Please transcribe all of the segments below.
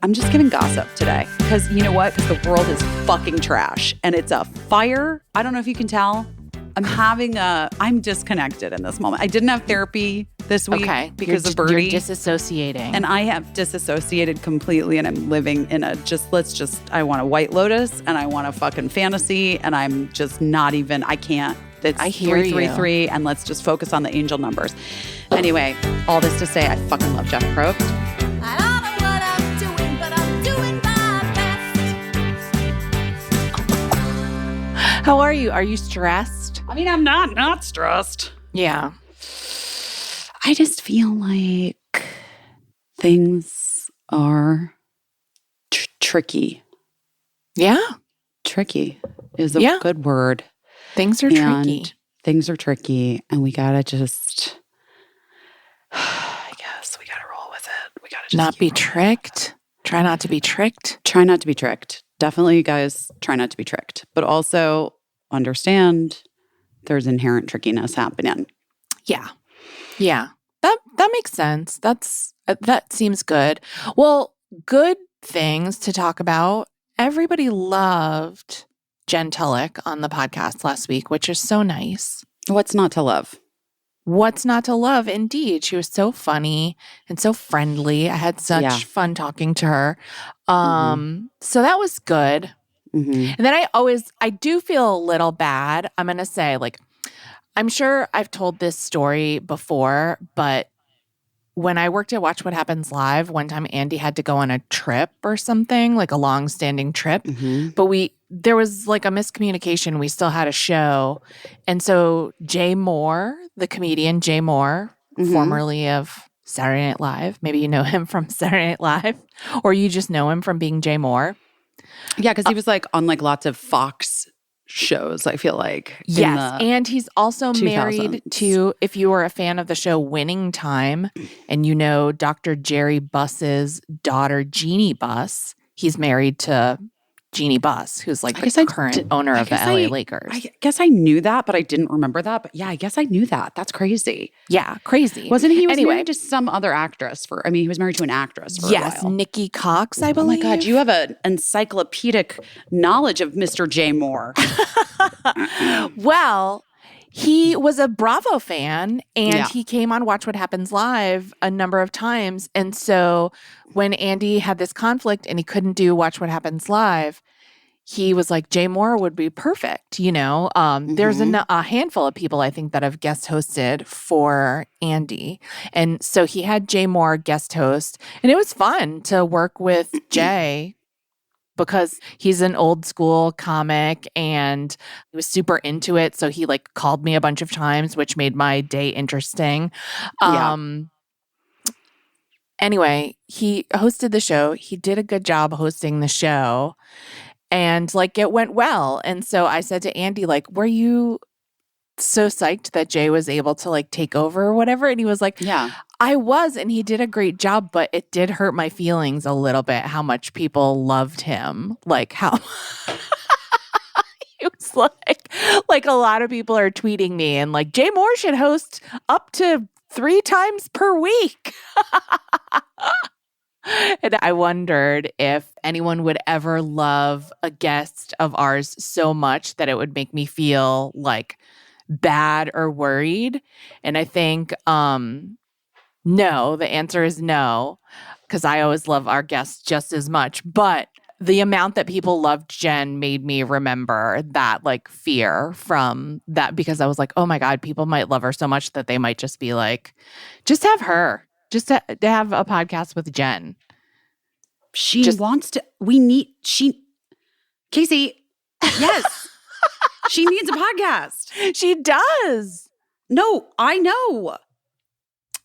I'm just giving gossip today because you know what? Because the world is fucking trash and it's a fire. I don't know if you can tell. I'm disconnected in this moment. I didn't have therapy this week because of Birdie. You're disassociating. And I have disassociated completely and I'm living in I want a White Lotus and I want a fucking fantasy and I'm just not even, I can't. It's I hear 333 and let's just focus on the angel numbers. Anyway, all this to say, I fucking love Jeff Probst. I don't know what I'm doing, but I'm doing my best. How are you? Are you stressed? I mean, I'm not stressed. Yeah. I just feel like things are tricky. Yeah. Tricky is a good word. Things are tricky. Things are tricky, and we gotta just, I guess we gotta roll with it. We gotta just not be tricked. Try not to be tricked. Try not to be tricked. Definitely, guys, try not to be tricked. But also understand there's inherent trickiness happening. Yeah. Yeah. That makes sense. That seems good. Well, good things to talk about. Everybody loved Jen Tulloch on the podcast last week, which is so nice. What's not to love? What's not to love? Indeed. She was so funny and so friendly. I had such fun talking to her. So that was good. And then I do feel a little bad. I'm going to say, like, I'm sure I've told this story before, but when I worked at Watch What Happens Live, one time Andy had to go on a trip or something, like a long-standing trip. But there was like a miscommunication. We still had a show. And so Jay Moore, the comedian Jay Moore, formerly of Saturday Night Live, maybe you know him from Saturday Night Live, or you just know him from being Jay Moore. Yeah, because he was like on like lots of Fox shows, I feel like. Yes, and he's also married to, if you were a fan of the show Winning Time, and you know Dr. Jerry Buss's daughter, Jeannie Buss, he's married to Jeannie Buss, who's like the current owner of the LA Lakers. I guess I knew that, but I didn't remember that. But yeah, I guess I knew that. That's crazy. Yeah, crazy. Wasn't he married to some other actress he was married to an actress for a while. Yes, Nikki Cox, I believe. Oh my God, you have an encyclopedic knowledge of Mr. J. Moore. Well, he was a Bravo fan and he came on Watch What Happens Live a number of times. And so when Andy had this conflict and he couldn't do Watch What Happens Live, he was like, Jay Moore would be perfect. You know, there's a handful of people I think that have guest hosted for Andy. And so he had Jay Moore guest host and it was fun to work with Jay because he's an old school comic and he was super into it. So he like called me a bunch of times, which made my day interesting. Anyway, he hosted the show. He did a good job hosting the show and like it went well. And so I said to Andy, like, were you so psyched that Jay was able to like take over or whatever? And he was like, yeah, I was. And he did a great job, but it did hurt my feelings a little bit how much people loved him. Like how he was like a lot of people are tweeting me and like Jay Moore should host up to 3 times per week. And I wondered if anyone would ever love a guest of ours so much that it would make me feel like bad or worried. And I think no, the answer is no, because I always love our guests just as much. But the amount that people loved Jen made me remember that like fear from that, because I was like, oh my God, people might love her so much that they might just be like, just have her, just to have a podcast with Jen. She wants to, Caissie, yes, she needs a podcast. She does. No, I know.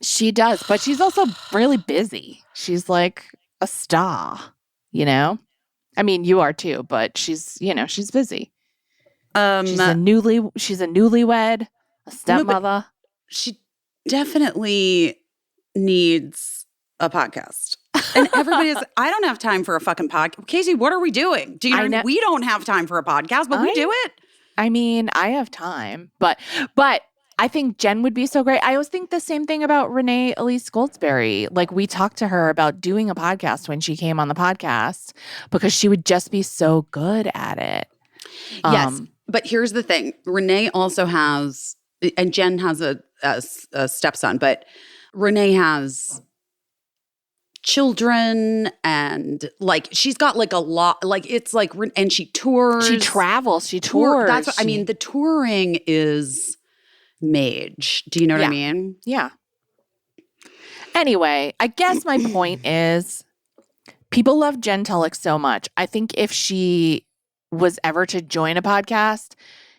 She does, but she's also really busy. She's like a star, you know? I mean, you are too, but she's busy. She's a newlywed, a stepmother. No, she definitely needs a podcast. And everybody is, I don't have time for a fucking podcast. Caissie, what are we doing? Do you know, we don't have time for a podcast, but we do it. I mean, I have time, but I think Jen would be so great. I always think the same thing about Renee Elise Goldsberry. Like we talked to her about doing a podcast when she came on the podcast because she would just be so good at it. Yes. But here's the thing. Renee also has, and Jen has a stepson, but Renee has children and like she's got like a lot, like it's like, and she tours. She travels. She tours. That's what I mean. The touring is mage. Do you know what I mean? Yeah. Anyway, I guess my point is people love Jen Tulloch so much. I think if she was ever to join a podcast,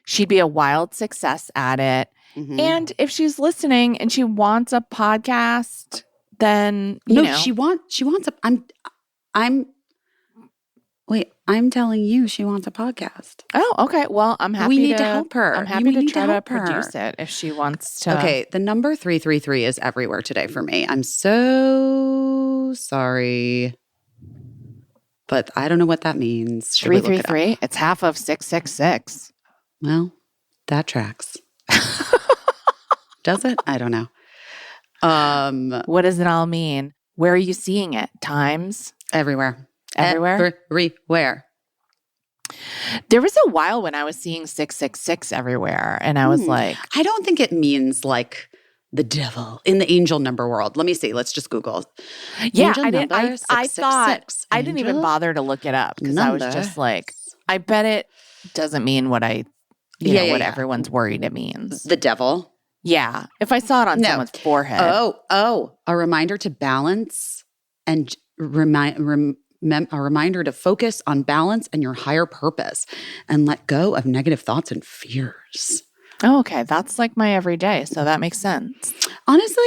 she'd be a wild success at it. Mm-hmm. And if she's listening and she wants a podcast, then you know. she wants a I'm telling you she wants a podcast. Oh, okay. Well, I'm happy we need to help her. I'm happy to try to produce it if she wants to. Okay, the number 333 is everywhere today for me. I'm so sorry. But I don't know what that means. 333? It's half of 666. Well, that tracks. Does it? I don't know. What does it all mean? Where are you seeing it? Times? Everywhere. Everywhere? Everywhere. There was a while when I was seeing 666 everywhere, and I was like, I don't think it means like the devil in the angel number world. Let me see. Let's just Google. Yeah, I thought I didn't even bother to look it up because I was just like, I bet it doesn't mean what what everyone's worried it means. The devil. Yeah. If I saw it on someone's forehead. Oh, a reminder to balance and a reminder to focus on balance and your higher purpose and let go of negative thoughts and fears. Oh, okay. That's like my everyday, so that makes sense. Honestly,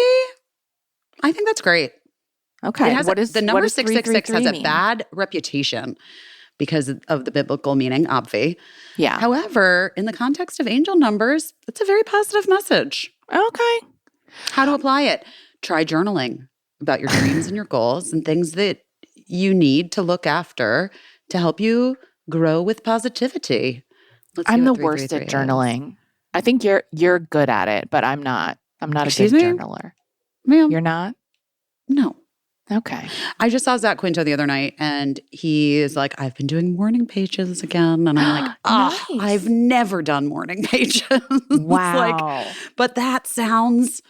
I think that's great. Okay. The number 666 has a bad reputation because of the biblical meaning, obvi. Yeah. However, in the context of angel numbers, it's a very positive message. Okay. How to apply it? Try journaling about your dreams and your goals and things that you need to look after to help you grow with positivity. I'm the worst at journaling. I think you're good at it, but I'm not. I'm not a good journaler. Ma'am. You're not? No. Okay. I just saw Zach Quinto the other night, and he is like, I've been doing morning pages again. And I'm like, nice. I've never done morning pages. Wow. But that sounds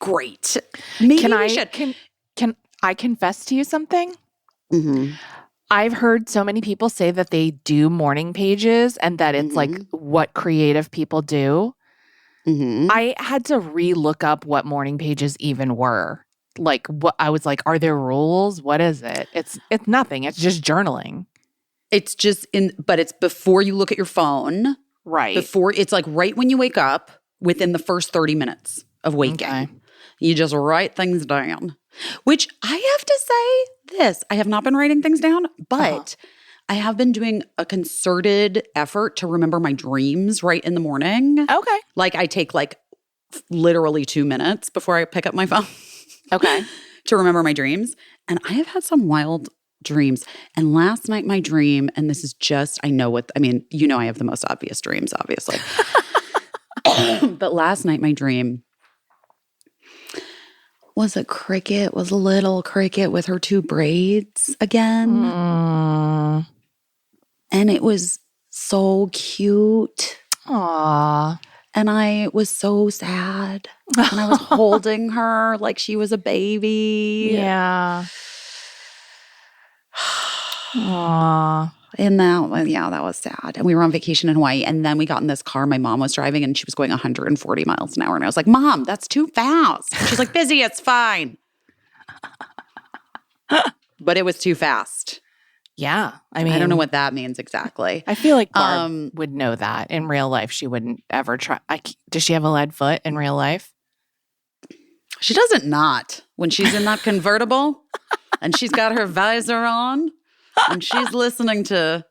great. Maybe we should. Can I confess to you something? Mm-hmm. I've heard so many people say that they do morning pages and that it's like what creative people do. Mm-hmm. I had to re-look up what morning pages even were. Like what I was like, are there rules? What is it? It's nothing. It's just journaling. It's just but it's before you look at your phone. Right. Before it's like right when you wake up within the first 30 minutes of waking. Okay. You just write things down. Which I have to say this. I have not been writing things down, but I have been doing a concerted effort to remember my dreams right in the morning. Okay. Like I take like literally 2 minutes before I pick up my phone. Okay. To remember my dreams. And I have had some wild dreams. And last night my dream, and this is just, I have the most obvious dreams, obviously. But last night my dream was a little cricket with her 2 braids again. Mm. And it was so cute. Aww. And I was so sad. And I was holding her like she was a baby. Yeah. Aww. And that was sad. And we were on vacation in Hawaii. And then we got in this car my mom was driving and she was going 140 miles an hour. And I was like, Mom, that's too fast. And she's like, Busy, it's fine. But it was too fast. Yeah. I mean, I don't know what that means exactly. I feel like Barb would know that. In real life, she wouldn't ever try. Does she have a lead foot in real life? She doesn't not. When she's in that convertible and she's got her visor on and she's listening to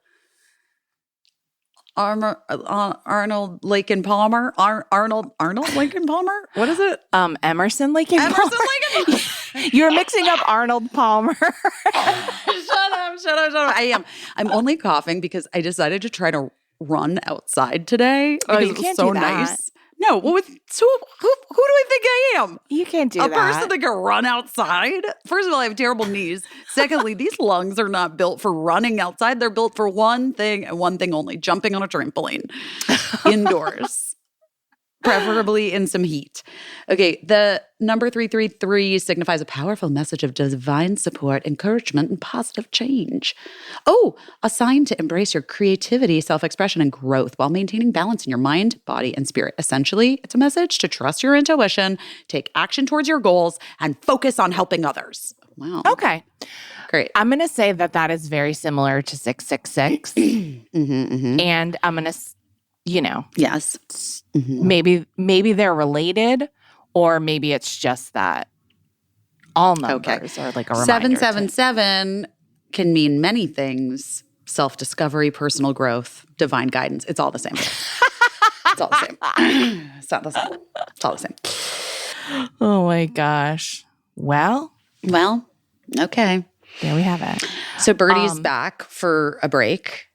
Arnold Lake and Palmer. Arnold Lake and Palmer? What is it? Emerson Lake and Palmer. Emerson Lake and Palmer. You're mixing up Arnold Palmer. Shut up. I am. I'm only coughing because I decided to try to run outside today because it was so nice. No. Well, so who do I think I am? You can't do A that. person that can run outside? First of all, I have terrible knees. Secondly, these lungs are not built for running outside. They're built for one thing and one thing only, jumping on a trampoline indoors. Preferably in some heat. Okay, the number 333 signifies a powerful message of divine support, encouragement, and positive change. Oh, a sign to embrace your creativity, self-expression, and growth while maintaining balance in your mind, body, and spirit. Essentially, it's a message to trust your intuition, take action towards your goals, and focus on helping others. Wow. Okay. Great. I'm going to say that is very similar to 666. And I'm going to, Yes. maybe they're related, or maybe it's just that all numbers are like a reminder. 777 can mean many things. Self-discovery, personal growth, divine guidance. It's all the same. It's all the same. It's not the same. It's all the same. Oh my gosh. Well, okay. there we have it. So Birdie's back for a break.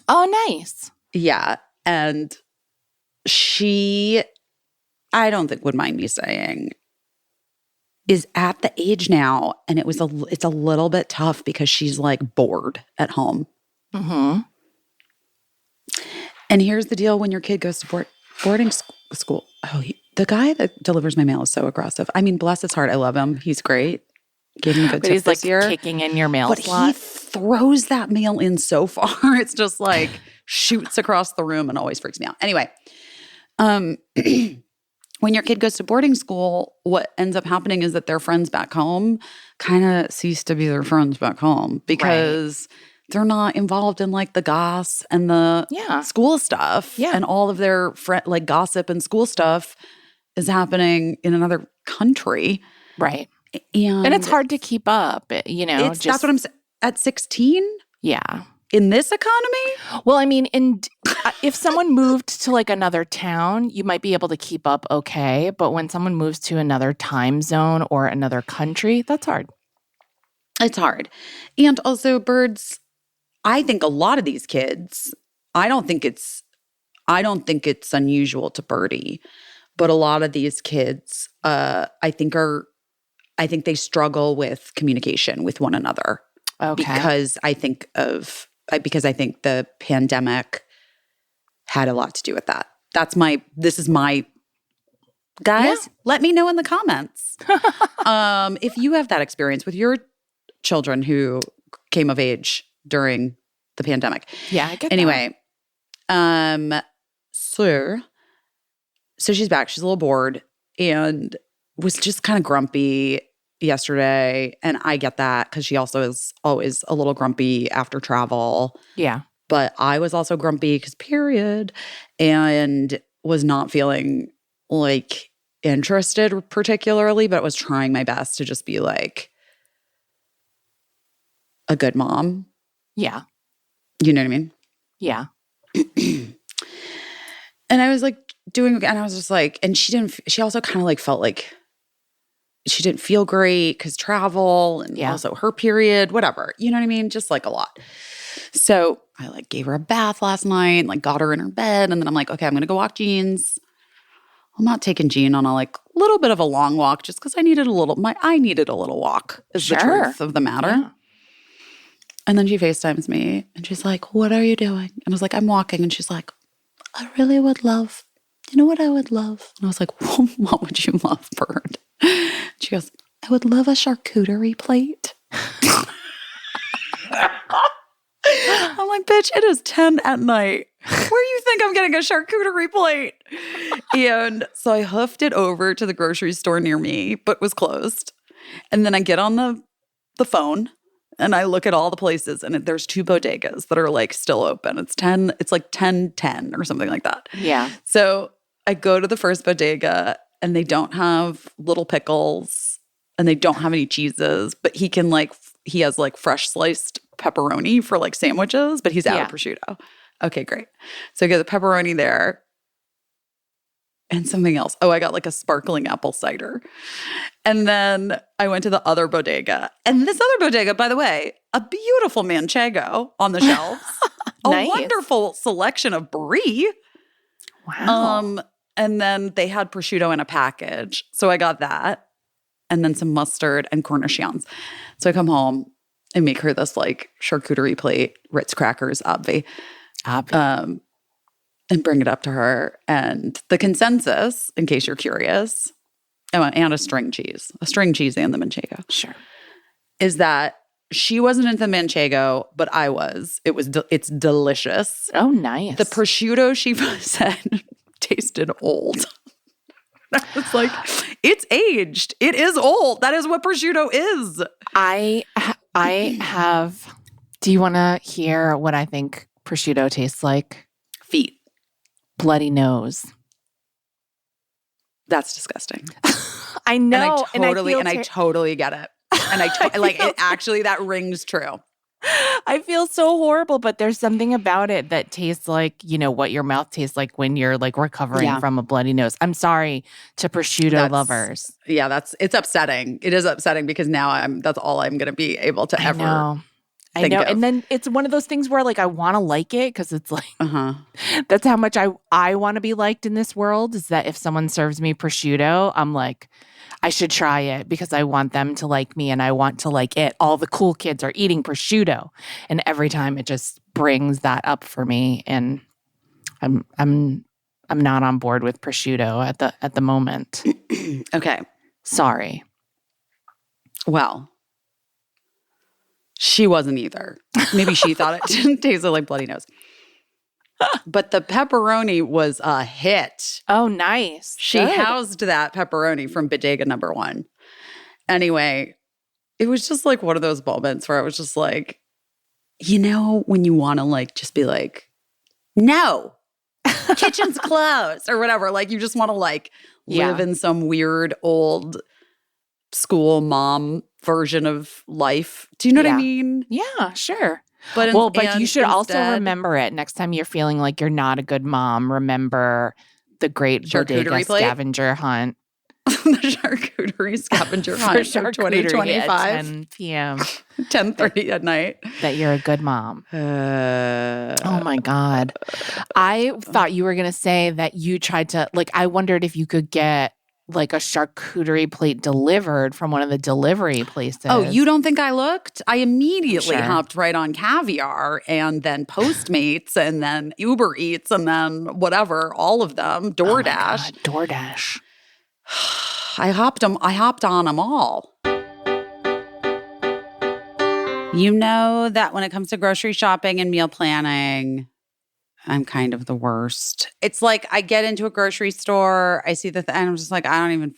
Oh, nice. Yeah. And she, I don't think would mind me saying, is at the age now, and it's a little bit tough because she's like bored at home. Mm-hmm. And here's the deal: when your kid goes to boarding school, the guy that delivers my mail is so aggressive. I mean, bless his heart, I love him. He's great. Gave him a good tip he's this year. Kicking in your mail But slot. he throws that mail in so far. It's just like shoots across the room and always freaks me out. Anyway, when your kid goes to boarding school, what ends up happening is that their friends back home kind of cease to be their friends back home because they're not involved in like the goss and the school stuff. Yeah. And all of their like gossip and school stuff is happening in another country. Right. And it's hard to keep up, that's what I'm saying. At 16? Yeah. In this economy? Well, I mean, if someone moved to like another town, you might be able to keep up okay. But when someone moves to another time zone or another country, that's hard. It's hard. And also, Birds, I think a lot of these kids, I don't think it's unusual to Birdie, but a lot of these kids, I think they struggle with communication with one another. Okay. Because I think the pandemic had a lot to do with that. This is my guys, let me know in the comments. If you have that experience with your children who came of age during the pandemic. Yeah, I get that. Anyway, so she's back. She's a little bored and was just kind of grumpy yesterday. And I get that because she also is always a little grumpy after travel. Yeah. But I was also grumpy because period, and was not feeling like interested particularly, but was trying my best to just be like a good mom. Yeah. You know what I mean? Yeah. And I was like and I was just like, and she also kind of like felt like she didn't feel great because travel and also her period, whatever. You know what I mean? Just like a lot. So I like gave her a bath last night, like got her in her bed. And then I'm like, okay, I'm going to go walk Jean's. I'm not taking Jean on a like little bit of a long walk just because I needed a little walk is the truth of the matter. Yeah. And then she FaceTimes me and she's like, what are you doing? And I was like, I'm walking. And she's like, I really would love, you know what I would love? And I was like, well, what would you love, Bird? She goes, I would love a charcuterie plate. I'm like, bitch, it is 10 at night. Where do you think I'm getting a charcuterie plate? And so I hoofed it over to the grocery store near me, but was closed. And then I get on the phone and I look at all the places and there's 2 bodegas that are like still open. It's like 10 or something like that. Yeah. So I go to the first bodega and they don't have little pickles and they don't have any cheeses, but he has like fresh sliced pepperoni for like sandwiches, but he's out of prosciutto. Okay, great. So I get the pepperoni there and something else. Oh, I got like a sparkling apple cider. And then I went to the other bodega. And this other bodega, by the way, a beautiful manchego on the shelves. Nice. A wonderful selection of brie. Wow. And then they had prosciutto in a package. So I got that. And then some mustard and cornichons. So I come home and make her this like charcuterie plate, Ritz crackers, obvi. And bring it up to her. And the consensus, in case you're curious, and a string cheese and the manchego. Sure. Is that she wasn't into the manchego, but I was. It's delicious. Oh, nice. The prosciutto, she said, tasted old. I was like, it's aged. It is old. That is what prosciutto is. I have. Do you want to hear what I think prosciutto tastes like? Feet. Bloody nose. That's disgusting. I know, and I totally get it. And I like it. Actually, that rings true. I feel so horrible, but there's something about it that tastes like, what your mouth tastes like when you're like recovering from a bloody nose. I'm sorry to prosciutto lovers. Yeah, it's upsetting. It is upsetting because now that's all I'm going to be able to ever. I know. And then it's one of those things where like I want to like it because it's like that's how much I want to be liked in this world, is that if someone serves me prosciutto, I'm like, I should try it because I want them to like me and I want to like it. All the cool kids are eating prosciutto, and every time it just brings that up for me, and I'm not on board with prosciutto at the moment. Okay. Sorry. Well, she wasn't either. Maybe she thought it tasted like bloody nose. But the pepperoni was a hit. Oh, nice. She housed that pepperoni from Bodega number 1. Anyway, it was just like one of those moments where I was just like, when you want to like just be like, no, kitchen's closed or whatever. Like you just want to like live in some weird old school mom version of life. Do you know what I mean? Yeah, sure. But you should also remember it next time you're feeling like you're not a good mom. Remember the great bodega scavenger hunt. The charcuterie scavenger hunt for 2025. At 10 p.m. 10:30 at night. That you're a good mom. Oh my God. I thought you were going to say that you tried to, like, I wondered if you could get like a charcuterie plate delivered from one of the delivery places. Oh, you don't think I looked? I immediately hopped right on Caviar and then Postmates and then Uber Eats and then whatever, all of them, DoorDash. DoorDash. I hopped on them all. You know that when it comes to grocery shopping and meal planning, I'm kind of the worst. It's like I get into a grocery store, I see and I'm just like, I don't even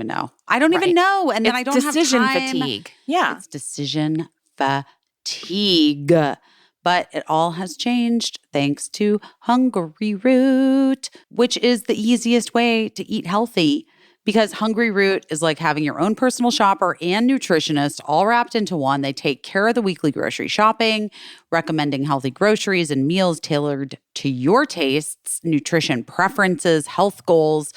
know. I don't even know. And then I don't have time. Decision fatigue. Yeah. It's decision fatigue. But it all has changed thanks to Hungry Root, which is the easiest way to eat healthy. Because Hungry Root is like having your own personal shopper and nutritionist all wrapped into one. They take care of the weekly grocery shopping, recommending healthy groceries and meals tailored to your tastes, nutrition preferences, health goals.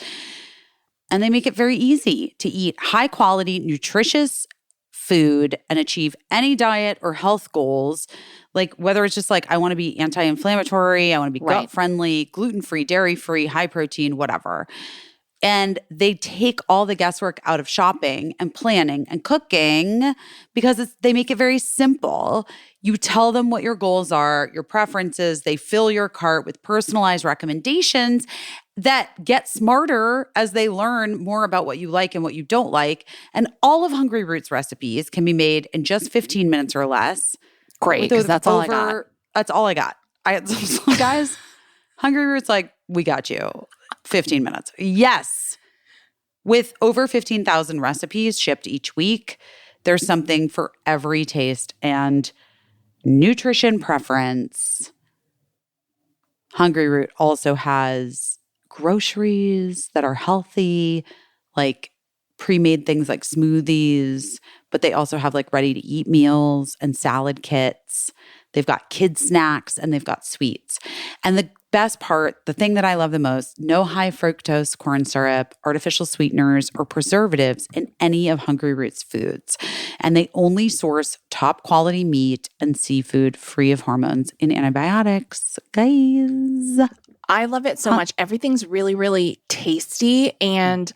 And they make it very easy to eat high-quality, nutritious food and achieve any diet or health goals. Like whether it's just like, I want to be anti-inflammatory, I want to be gut-friendly, gluten-free, dairy-free, high protein, whatever. And they take all the guesswork out of shopping and planning and cooking because they make it very simple. You tell them what your goals are, your preferences. They fill your cart with personalized recommendations that get smarter as they learn more about what you like and what you don't like. And all of Hungry Root's recipes can be made in just 15 minutes or less. Great, because that's all I got. That's all I got. Guys, Hungry Root's like, we got you. 15 minutes. Yes. With over 15,000 recipes shipped each week, there's something for every taste and nutrition preference. Hungry Root also has groceries that are healthy, like pre-made things like smoothies, but they also have like ready-to-eat meals and salad kits. They've got kids snacks and they've got sweets. And the best part, the thing that I love the most, no high fructose corn syrup, artificial sweeteners, or preservatives in any of Hungry Root's foods. And they only source top quality meat and seafood free of hormones and antibiotics. Guys, I love it so much. Everything's really, really tasty, and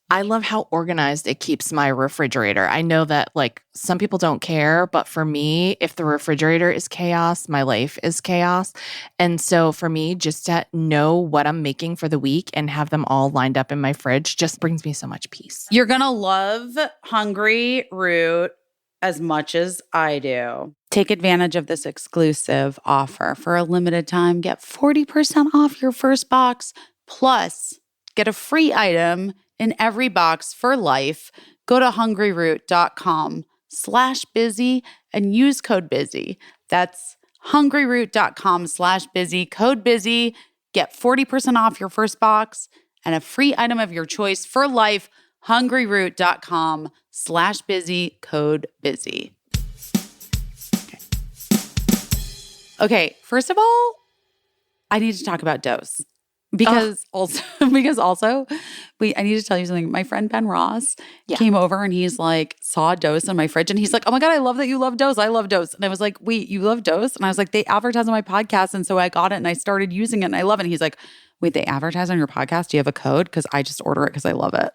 I love how organized it keeps my refrigerator. I know that like some people don't care, but for me, if the refrigerator is chaos, my life is chaos. And so for me, just to know what I'm making for the week and have them all lined up in my fridge just brings me so much peace. You're going to love Hungry Root as much as I do. Take advantage of this exclusive offer. For a limited time, get 40% off your first box, plus get a free item in every box for life. Go to hungryroot.com/busy and use code busy. That's hungryroot.com/busy, code busy. Get 40% off your first box and a free item of your choice for life. hungryroot.com/busy, code busy. Okay, first of all, I need to talk about dose. I need to tell you something. My friend Ben Ross came over and he's like, saw Dose in my fridge and he's like, oh my God, I love that you love Dose. I love Dose. And I was like, wait, you love Dose? And I was like, they advertise on my podcast. And so I got it and I started using it and I love it. And he's like, wait, they advertise on your podcast? Do you have a code? Because I just order it because I love it.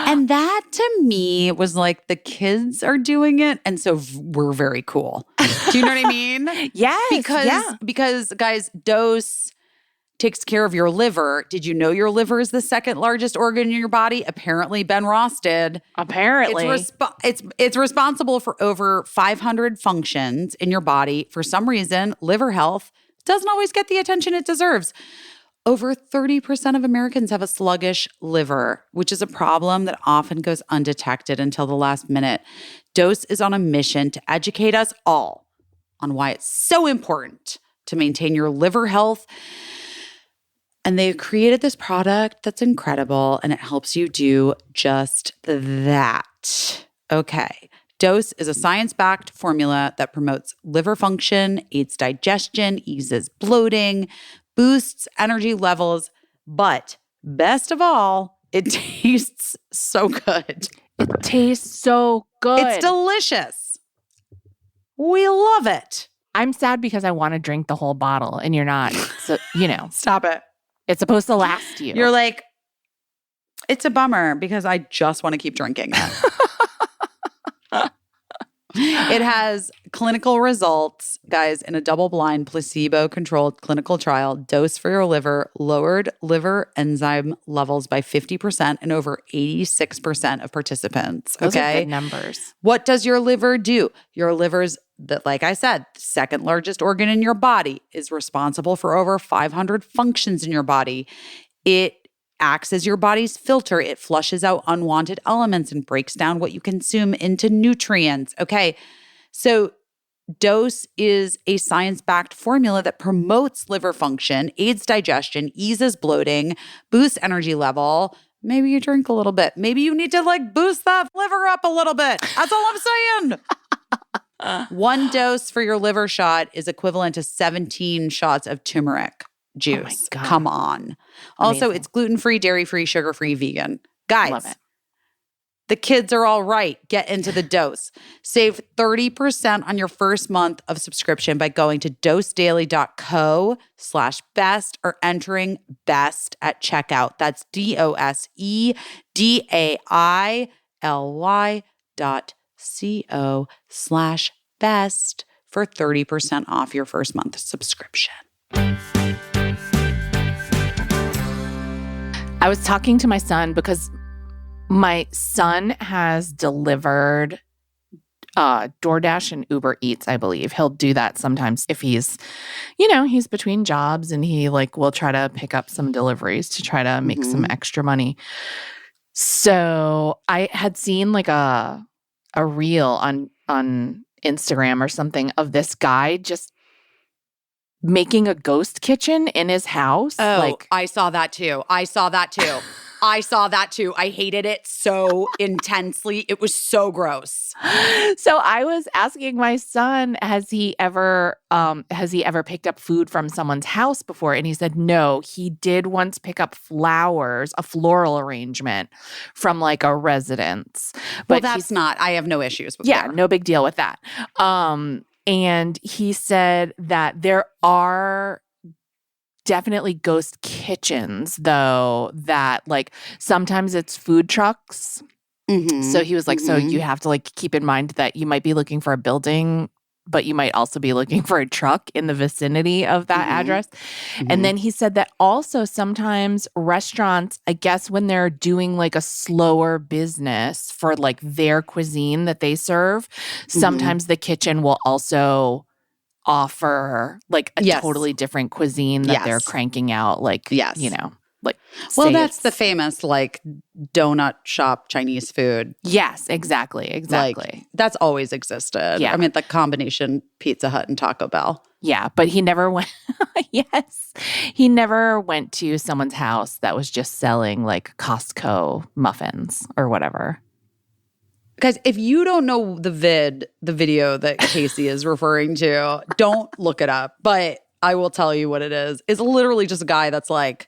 And that to me was like the kids are doing it. And so we're very cool. Do you know what I mean? Yes. Because guys, Dose takes care of your liver. Did you know your liver is the second largest organ in your body? Apparently, Ben Ross did. Apparently. It's responsible for over 500 functions in your body. For some reason, liver health doesn't always get the attention it deserves. Over 30% of Americans have a sluggish liver, which is a problem that often goes undetected until the last minute. Dose is on a mission to educate us all on why it's so important to maintain your liver health. And they've created this product that's incredible, and it helps you do just that. Okay. Dose is a science-backed formula that promotes liver function, aids digestion, eases bloating, boosts energy levels, but best of all, it tastes so good. It tastes so good. It's delicious. We love it. I'm sad because I want to drink the whole bottle and you're not. So, Stop it. It's supposed to last you. You're like, it's a bummer because I just want to keep drinking it. It has clinical results, guys, in a double-blind, placebo-controlled clinical trial. Dose for your liver lowered liver enzyme levels by 50% in over 86% of participants. Those are good numbers. What does your liver do? Your liver's, like I said, second largest organ in your body, is responsible for over 500 functions in your body. It acts as your body's filter. It flushes out unwanted elements and breaks down what you consume into nutrients. Okay, so Dose is a science-backed formula that promotes liver function, aids digestion, eases bloating, boosts energy level. Maybe you drink a little bit. Maybe you need to boost that liver up a little bit. That's all I'm saying. One dose for your liver shot is equivalent to 17 shots of turmeric juice. Oh my God. Come on. Also, it's gluten-free, dairy-free, sugar-free, vegan. Guys, love it. The kids are all right. Get into the Dose. Save 30% on your first month of subscription by going to dosedaily.co/best or entering BEST at checkout. That's dosedaily.co/best for 30% off your first month subscription. I was talking to my son because my son has delivered DoorDash and Uber Eats, I believe. He'll do that sometimes if he's, he's between jobs and he will try to pick up some deliveries to try to make some extra money. So I had seen a reel on Instagram or something of this guy just making a ghost kitchen in his house. Oh, I saw that too. I hated it so intensely. It was so gross. So I was asking my son, has he ever picked up food from someone's house before? And he said, no, he did once pick up flowers, a floral arrangement from a residence. But I have no issues with that. Yeah, no big deal with that. And he said that there are definitely ghost kitchens, though, that like sometimes it's food trucks. So he was like, so you have to like keep in mind that you might be looking for a building, but you might also be looking for a truck in the vicinity of that address. And then he said that also sometimes restaurants, I guess when they're doing like a slower business for like their cuisine that they serve, sometimes the kitchen will also offer like a totally different cuisine that they're cranking out, like, you know, like. Well, that's the famous like donut shop Chinese food. Yes, exactly. Like, that's always existed. Yeah. I mean, the combination Pizza Hut and Taco Bell. Yeah, but he never went. He never went to someone's house that was just selling like Costco muffins or whatever. Guys, if you don't know the video that Caissie is referring to, don't look it up. But I will tell you what it is. It's literally just a guy that's like,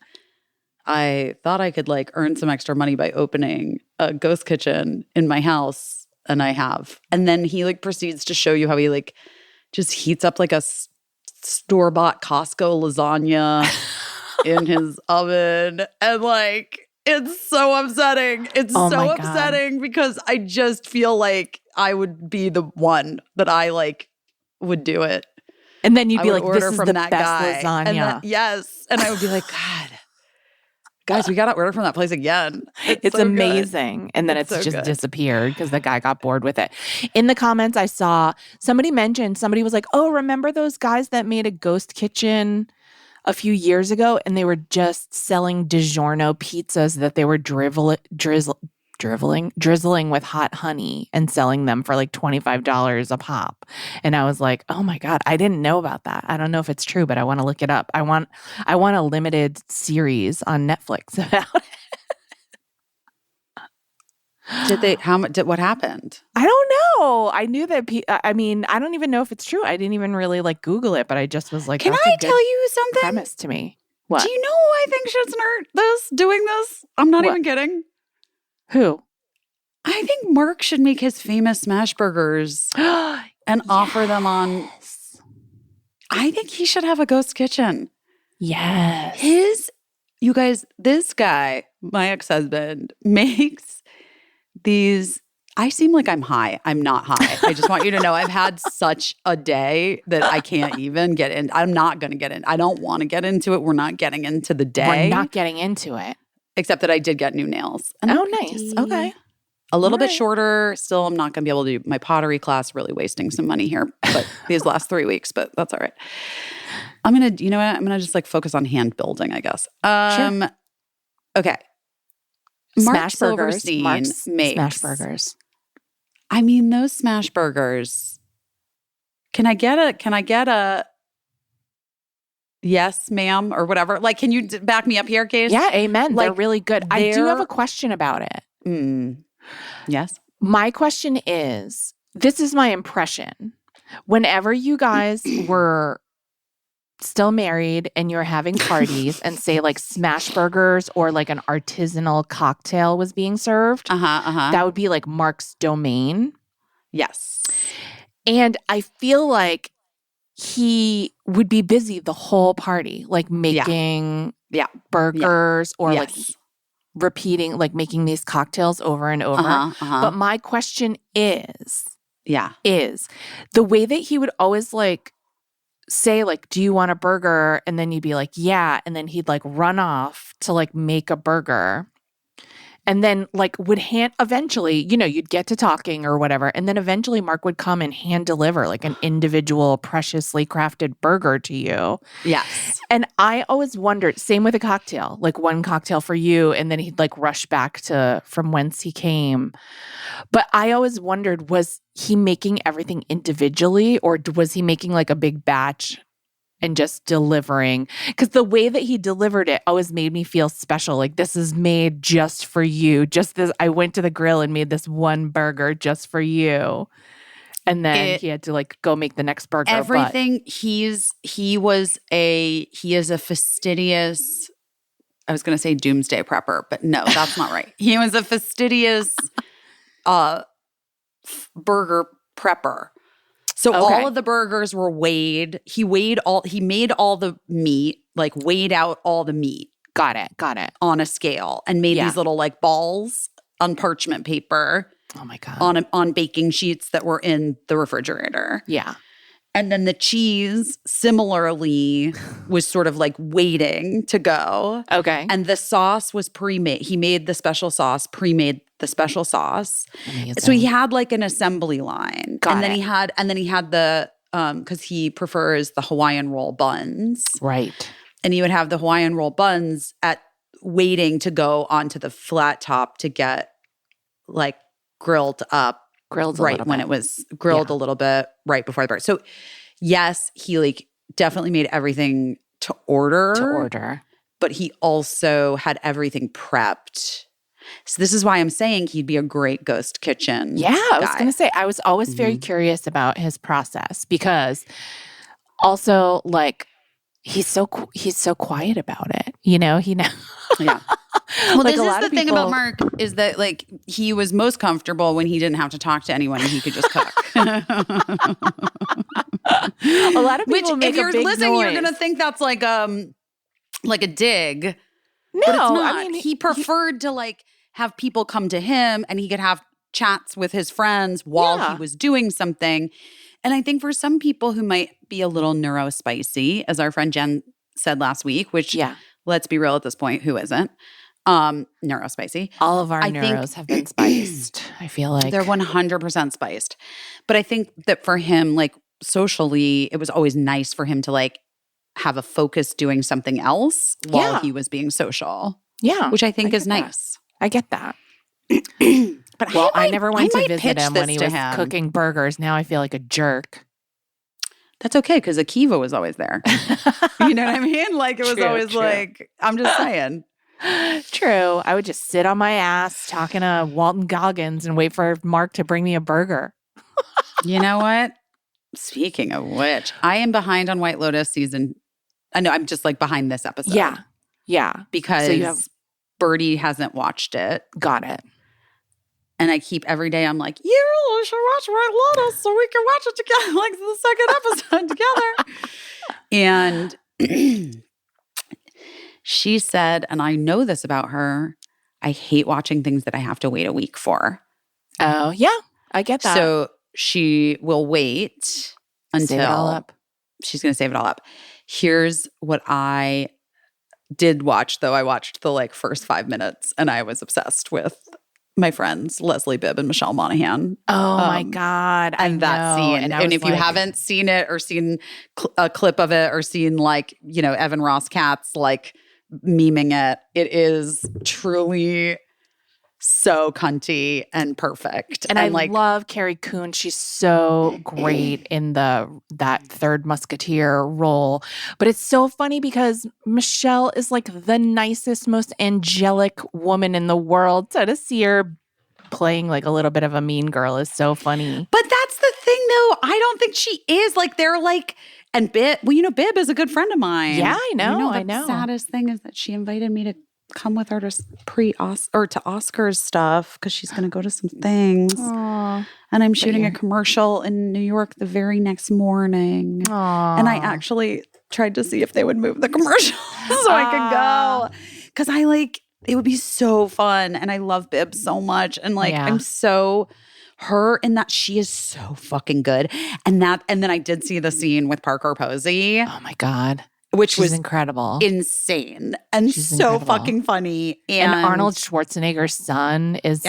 I thought I could like earn some extra money by opening a ghost kitchen in my house, and I have. And then he like proceeds to show you how he like just heats up like a store-bought Costco lasagna in his oven, and like it's so upsetting. It's so upsetting because I just feel like I would be the one that I like would do it. And then you'd be like, order this is from the that best guy. lasagna. And then, yes. And I would be like, God, guys, we got to order from that place again. It's so amazing. Good. And then it's so just good. disappeared because the guy got bored with it. In the comments, I saw somebody was like, oh, remember those guys that made a ghost kitchen a few years ago, and they were just selling DiGiorno pizzas that they were drizzling with hot honey and selling them for like $25 a pop. And I was like, oh my God, I didn't know about that. I don't know if it's true, but I want to look it up. I want a limited series on Netflix about it. What happened? I don't know. I knew that. I mean, I don't even know if it's true. I didn't even really like Google it, but I just was like, can that's I tell you something? Premise to me. What? Do you know who I think should start doing this? I'm not even kidding. Who? I think Mark should make his famous smash burgers and offer them on. I think he should have a ghost kitchen. Yes. You guys, this guy, my ex-husband, makes these. I seem like I'm high. I'm not high. I just want you to know I've had such a day that I can't even get in. I'm not going to get in. I don't want to get into it. We're not getting into the day. We're not getting into it. Except that I did get new nails. And nice. Okay. A little bit shorter. Still, I'm not going to be able to do my pottery class. Really wasting some money here. But these last 3 weeks, but that's all right. I'm going to, you know what? I'm going to just like focus on hand building, I guess. Sure. Okay. Mark Silverstein makes smash burgers. I mean, those smash burgers. Can I get a yes, ma'am, or whatever? Like, can you back me up here, Case? Yeah, amen. Like, they're really good. I do have a question about it. Yes. My question is, this is my impression. Whenever you guys were still married and you're having parties and say like smash burgers or like an artisanal cocktail was being served, that would be like Mark's domain. Yes. And I feel like he would be busy the whole party, like making burgers or like repeating, like making these cocktails over and over. But my question is the way that he would always like say like, do you want a burger? And then you'd be like, yeah. And then he'd like run off to like make a burger. And then like would eventually, you know, you'd get to talking or whatever. And then eventually Mark would come and hand deliver like an individual preciously crafted burger to you. Yes. And I always wondered, same with a cocktail, like one cocktail for you. And then he'd like rush back to from whence he came. But I always wondered, was he making everything individually or was he making like a big batch and just delivering? Because the way that he delivered it always made me feel special. Like, this is made just for you. Just this, I went to the grill and made this one burger just for you. And then he had to like go make the next burger. Everything he is a fastidious, I was going to say doomsday prepper, but no, that's not right. He was a fastidious burger prepper. So all of the burgers were weighed. He made all the meat, like weighed out all the meat. Got it. On a scale and made these little like balls on parchment paper. Oh my God. On baking sheets that were in the refrigerator. Yeah. And then the cheese similarly was sort of like waiting to go. Okay. And the sauce was pre-made. He made the special sauce, pre-made the special sauce. Amazing. So he had like an assembly line. Got then it. he had the because he prefers the Hawaiian roll buns. Right. And he would have the Hawaiian roll buns waiting to go onto the flat top to get like grilled up. Right when it was grilled a little bit right before the burger. So yes, he like definitely made everything to order. But he also had everything prepped. So this is why I'm saying he'd be a great ghost kitchen. Yeah, I was going to say, I was always very curious about his process because also like he's so quiet about it. You know, Yeah. Well, like this is the thing about Mark is that like he was most comfortable when he didn't have to talk to anyone and he could just cook. A lot of people make if you're a big listening, noise. you're gonna think that's like a dig. No, but it's not. I mean he preferred to like have people come to him and he could have chats with his friends while he was doing something. And I think for some people who might be a little neurospicy, as our friend Jen said last week, which let's be real at this point, who isn't? Neurospicy. All of our neuros have been spiced. I feel like they're 100% spiced. But I think that for him, like socially, it was always nice for him to like have a focus doing something else while he was being social. Yeah. Which I think is nice. I get that. But I never went to visit him when he was him. cooking burgers. Now I feel like a jerk. That's okay because Akiva was always there. You know what I mean? Like it was always like, I'm just saying. True. I would just sit on my ass talking to Walton Goggins and wait for Mark to bring me a burger. You know what? Speaking of which, I am behind on White Lotus season. I know I'm just like behind this episode. Yeah. Because Birdie hasn't watched it. Got it. And I keep every day, I'm like, you really should watch White Lotus so we can watch it together, like the second episode together. And she said, and I know this about her, I hate watching things that I have to wait a week for. Oh, yeah. I get that. So she will wait until save it all up. She's going to save it all up. Here's what I did watch, though. I watched the like first 5 minutes and I was obsessed with my friends, Leslie Bibb and Michelle Monaghan. Oh my God. And that scene. And if you haven't seen it or seen a clip of it or seen like, you know, Evan Ross Katz like memeing it, it is truly so cunty and perfect. And I like, love Carrie Coon. She's so great in that third Musketeer role. But it's so funny because Michelle is like the nicest, most angelic woman in the world. So to see her playing like a little bit of a mean girl is so funny. But that's the thing though. I don't think she is. Like they're like, and Bibb, well, you know, Bibb is a good friend of mine. Yeah, I know. The saddest thing is that she invited me to come with her to to Oscars stuff because she's going to go to some things. Aww. And I'm shooting a commercial in New York the very next morning. Aww. And I actually tried to see if they would move the commercial so I could go. Because I like, it would be so fun. And I love Bibb so much. And like, I'm so her in that she is so fucking good. And then I did see the scene with Parker Posey. Oh my God. Which was incredible, insane, and so fucking funny. And Arnold Schwarzenegger's son is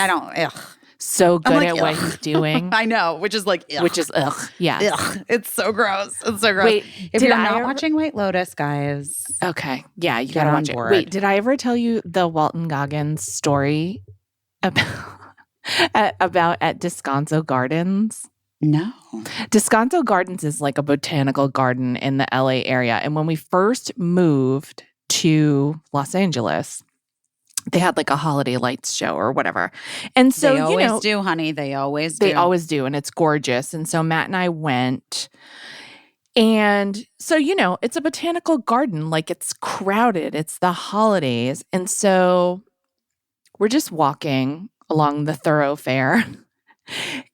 so good at what he's doing. I know, which is like, yeah, it's so gross. It's so gross. Wait, if you're not watching White Lotus, guys, okay, yeah, you gotta watch it. Wait, did I ever tell you the Walton Goggins story about at Descanso Gardens? No. Descanso Gardens is like a botanical garden in the LA area. And when we first moved to Los Angeles, they had like a holiday lights show or whatever. And so, they always do, honey. They always do. They always do. And it's gorgeous. And so Matt and I went. And so, you know, it's a botanical garden. Like it's crowded. It's the holidays. And so we're just walking along the thoroughfare.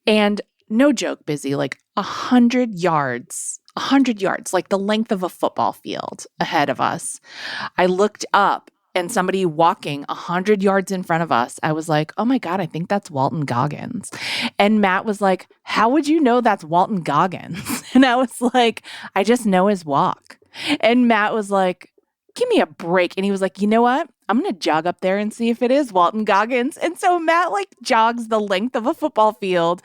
And no joke, Busy, like 100 yards, like the length of a football field ahead of us. I looked up and somebody walking 100 yards in front of us. I was like, oh my God, I think that's Walton Goggins. And Matt was like, how would you know that's Walton Goggins? And I was like, I just know his walk. And Matt was like, give me a break. And he was like, you know what? I'm going to jog up there and see if it is Walton Goggins. And so Matt like jogs the length of a football field,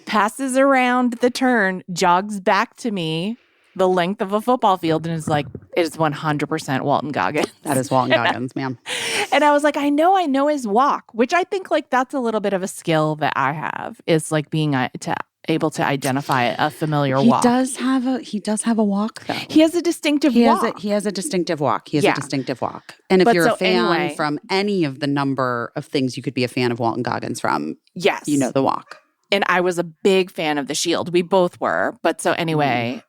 passes around the turn, jogs back to me the length of a football field, and is like, it is 100% Walton Goggins. That is Walton Goggins, ma'am. And I was like, I know his walk, which I think like that's a little bit of a skill that I have, is like being able to identify a familiar walk. He does have a walk, though. He has a distinctive walk. He has a distinctive walk. He has a distinctive walk. And if you're a fan from any of the number of things you could be a fan of Walton Goggins from, yes, you know the walk. And I was a big fan of The Shield. We both were. But so anyway,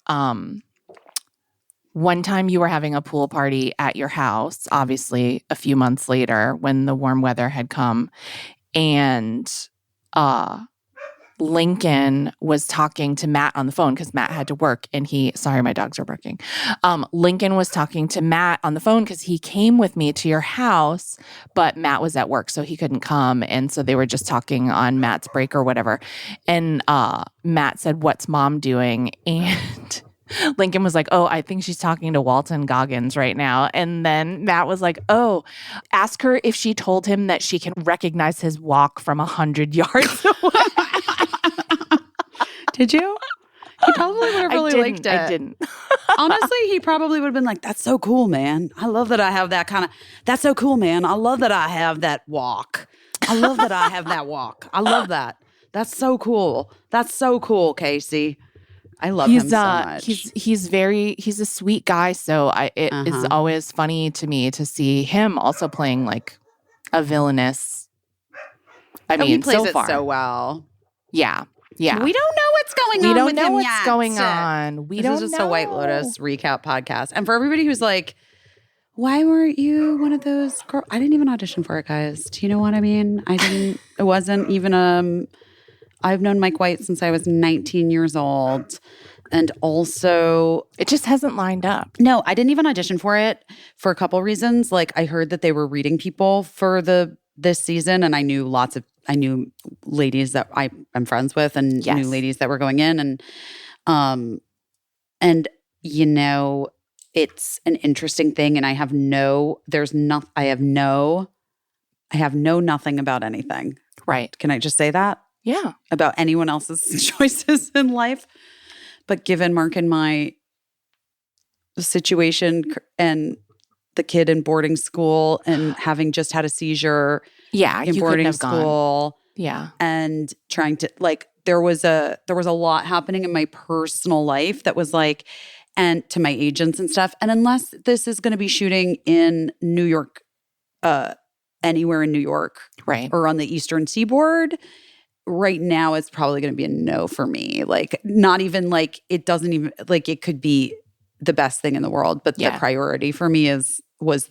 one time you were having a pool party at your house, obviously a few months later when the warm weather had come, and Lincoln was talking to Matt on the phone because Matt had to work, and sorry, my dogs are barking. Lincoln was talking to Matt on the phone because he came with me to your house, but Matt was at work, so he couldn't come. And so they were just talking on Matt's break or whatever. And Matt said, what's mom doing? And Lincoln was like, oh, I think she's talking to Walton Goggins right now. And then Matt was like, oh, ask her if she told him that she can recognize his walk from 100 yards away. Did you? He probably would have really liked it. I didn't. Honestly, he probably would have been like, that's so cool, man. I love that I have that kind of, that's so cool, man. I love that I have that walk. I love that I have that walk. I love that. That's so cool. That's so cool, Caissie. I love him so much. He's a sweet guy. So it is always funny to me to see him also playing like a villainous. He plays so far so well. Yeah. Yeah. We don't know what's going on with him yet. We don't know what's going on. This is just a White Lotus recap podcast. And for everybody who's like, why weren't you one of those girls? I didn't even audition for it, guys. Do you know what I mean? It wasn't even I've known Mike White since I was 19 years old. And also, it just hasn't lined up. No, I didn't even audition for it for a couple reasons. Like, I heard that they were reading people for this season, and I knew ladies that I'm friends with, and knew ladies that were going in, and you know, it's an interesting thing, and I have no nothing about anything. Right? Can I just say that? Yeah. About anyone else's choices in life, but given Mark and my situation and the kid in boarding school and having just had a seizure. Yeah, in boarding school. Yeah. And trying to there was a lot happening in my personal life that was like, and to my agents and stuff. And unless this is going to be shooting in New York, anywhere in New York, right, or on the Eastern Seaboard, right now it's probably going to be a no for me. Like, not even like, it doesn't even like, it could be the best thing in the world, but the priority for me was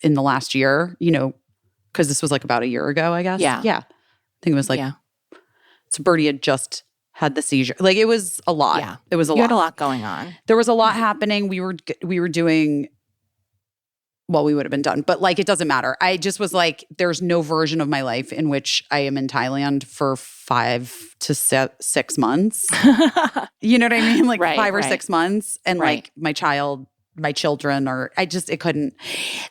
in the last year, you know, because this was like about a year ago, I guess. Yeah. I think it was like, so Birdie had just had the seizure. Like, it was a lot. Yeah. It was a lot. You had a lot going on. There was a lot happening. We were doing, well, we would have been done, but like, it doesn't matter. I just was like, there's no version of my life in which I am in Thailand for 5 to 6 months. You know what I mean? Like 5 or 6 months. And like my children, or it couldn't.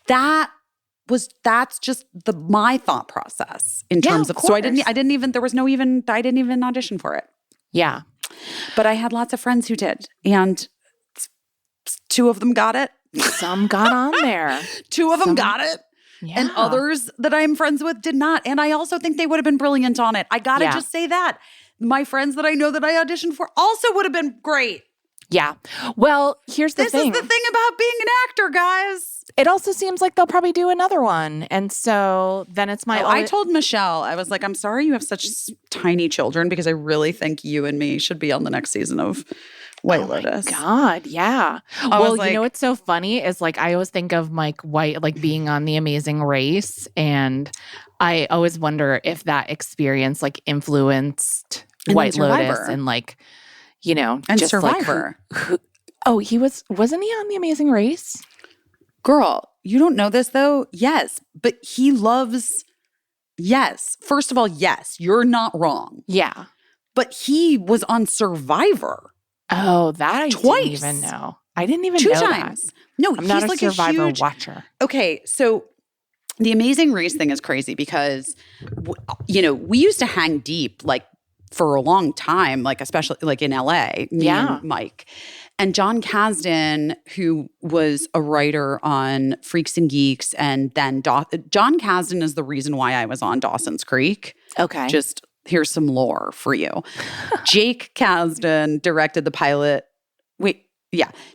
That's just my thought process in terms of, so I didn't even audition for it. Yeah. But I had lots of friends who did, and 2 of them got it. Some got on there. 2 of them got it. Yeah. And others that I'm friends with did not. And I also think they would have been brilliant on it. I got to just say that. My friends that I know that I auditioned for also would have been great. Yeah. Well, here's the thing. This is the thing about being an actor, guys. It also seems like they'll probably do another one. And so then it's I told Michelle, I was like, I'm sorry you have such tiny children, because I really think you and me should be on the next season of White Lotus. Oh my God, yeah. Well, you know what's so funny is like, I always think of Mike White like being on The Amazing Race, and I always wonder if that experience like influenced And White Lotus Survivor. and like, And just Survivor. Wasn't he on The Amazing Race? Girl, you don't know this though? Yes. But he loves, yes. First of all, yes, you're not wrong. Yeah. But he was on Survivor. Oh, that I Twice. didn't even know. I didn't even 2 know times. that. No, I'm he's not a like Survivor a huge watcher. Okay, so the Amazing Race thing is crazy because, we used to hang deep like for a long time, like especially like in LA, me and Mike. And John Kasdan, who was a writer on Freaks and Geeks, and then John Kasdan is the reason why I was on Dawson's Creek. Okay. Just here's some lore for you. Jake Kasdan directed the pilot.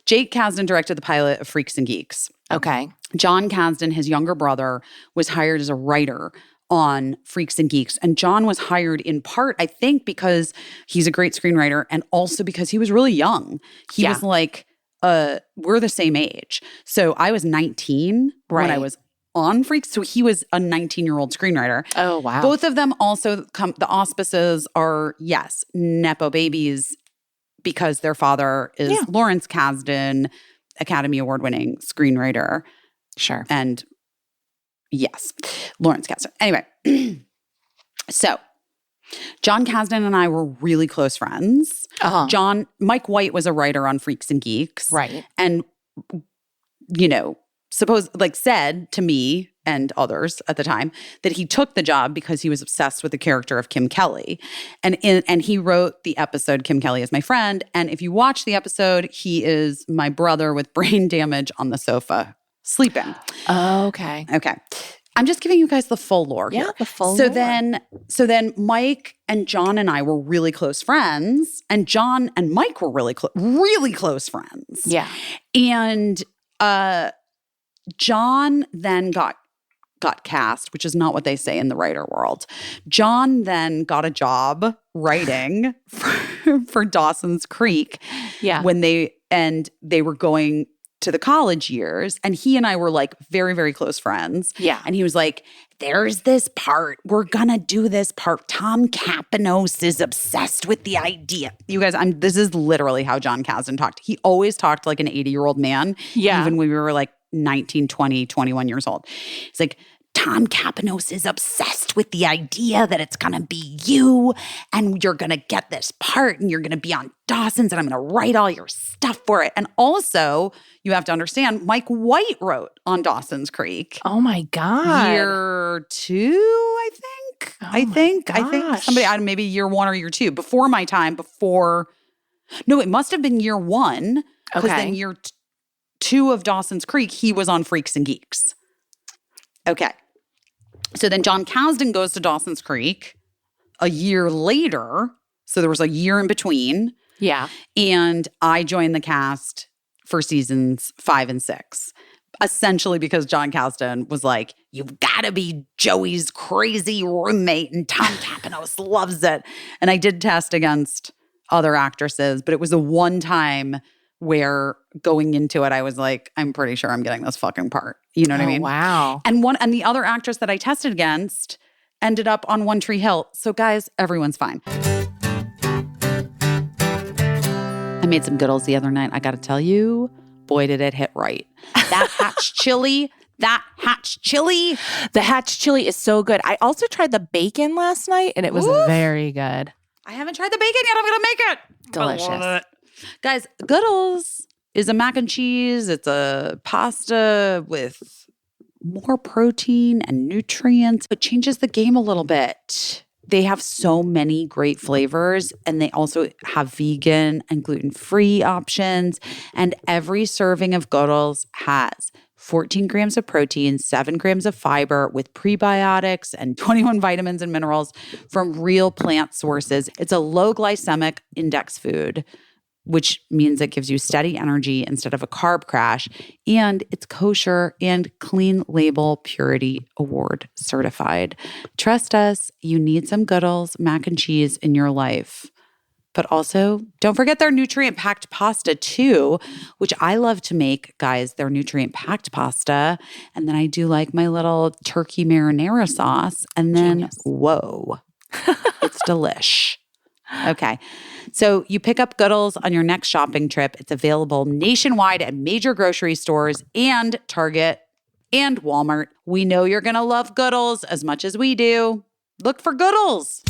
Jake Kasdan directed the pilot of Freaks and Geeks. Okay. John Kasdan, his younger brother, was hired as a writer on Freaks and Geeks. And John was hired in part, I think, because he's a great screenwriter and also because he was really young. He was like, we're the same age. So I was 19 when I was on Freaks. So he was a 19-year-old screenwriter. Oh, wow. Both of them also the auspices are, yes, Nepo babies because their father is Lawrence Kasdan, Academy Award-winning screenwriter. Sure. And yes, Lawrence Kasdan. Anyway, so John Kasdan and I were really close friends. Mike White was a writer on Freaks and Geeks. Right. And, said to me and others at the time that he took the job because he was obsessed with the character of Kim Kelly. And he wrote the episode, Kim Kelly is my friend. And if you watch the episode, he is my brother with brain damage on the sofa sleeping. Oh, okay. Okay. I'm just giving you guys the full lore here. Yeah, the full lore. So then Mike and John and I were really close friends, and John and Mike were really close friends. Yeah. And John then got cast, which is not what they say in the writer world. John then got a job writing for Dawson's Creek. Yeah. When they were going to the college years, and he and I were like very, very close friends. Yeah. And he was like, there's this part. We're gonna do this part. Tom Kapanos is obsessed with the idea. You guys, this is literally how John Kasdan talked. He always talked like an 80-year-old man. Yeah. Even when we were like 19, 20, 21 years old. He's like, Tom Kapanos is obsessed with the idea that it's going to be you and you're going to get this part and you're going to be on Dawson's and I'm going to write all your stuff for it. And also, you have to understand, Mike White wrote on Dawson's Creek. Oh my God. Year 2, I think. I think somebody, maybe year 1 or year 2, before my time, no, it must have been year 1 because then year 2 of Dawson's Creek, he was on Freaks and Geeks. Okay. So then John Kasdan goes to Dawson's Creek a year later. So there was a year in between. Yeah. And I joined the cast for seasons 5 and 6. Essentially because John Kasdan was like, you've got to be Joey's crazy roommate and Tom Kapanos loves it. And I did test against other actresses, but it was the one time where going into it, I was like, I'm pretty sure I'm getting this fucking part. You know what I mean? Wow. And the other actress that I tested against ended up on One Tree Hill. So guys, everyone's fine. I made some Goodles the other night. I got to tell you, boy, did it hit right. That Hatch chili. The Hatch chili is so good. I also tried the bacon last night and it was very good. I haven't tried the bacon yet. I'm going to make it. Delicious. Guys, Goodles is a mac and cheese. It's a pasta with more protein and nutrients. It changes the game a little bit. They have so many great flavors, and they also have vegan and gluten-free options. And every serving of Goodles has 14 grams of protein, 7 grams of fiber with prebiotics and 21 vitamins and minerals from real plant sources. It's a low glycemic index food, which means it gives you steady energy instead of a carb crash. And it's kosher and clean label purity award certified. Trust us, you need some Goodles mac and cheese in your life. But also, don't forget their nutrient-packed pasta too, which I love to make, guys, their nutrient-packed pasta. And then I do like my little turkey marinara sauce. And then, whoa, it's delish. Okay. So you pick up Goodles on your next shopping trip. It's available nationwide at major grocery stores and Target and Walmart. We know you're going to love Goodles as much as we do. Look for Goodles.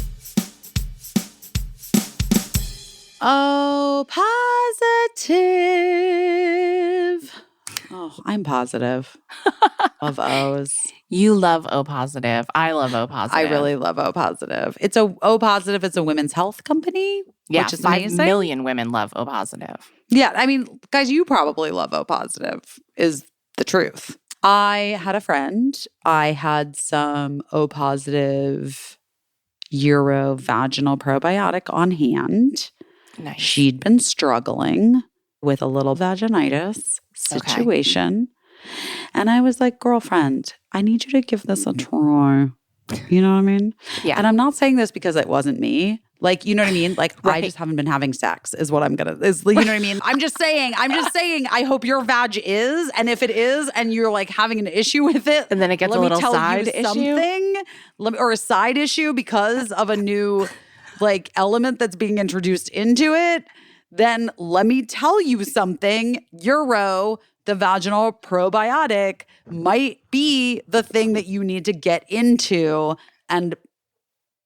Oh, positive. Oh, I'm positive. Love O's. You love O positive. I love O positive. I really love O positive. It's a O positive. It's a women's health company, Yeah, which is 5 amazing. million women love O positive. Yeah, I mean, guys, you probably love O positive is the truth. I had a friend. I had some O positive urovaginal probiotic on hand. Nice. She'd been struggling with a little vaginitis situation. And I was like, girlfriend, I need you to give this a try. You know what I mean? Yeah. And I'm not saying this because it wasn't me. Like, you know what I mean? Like, Right. I just haven't been having sex is what I'm going to, you know what I mean? I'm just saying, I hope your vag is. And if it is, and you're like having an issue with it. And then it gets a little side issue. Something, or a side issue because of a new like element that's being introduced into it. Then let me tell you something. The vaginal probiotic might be the thing that you need to get into, and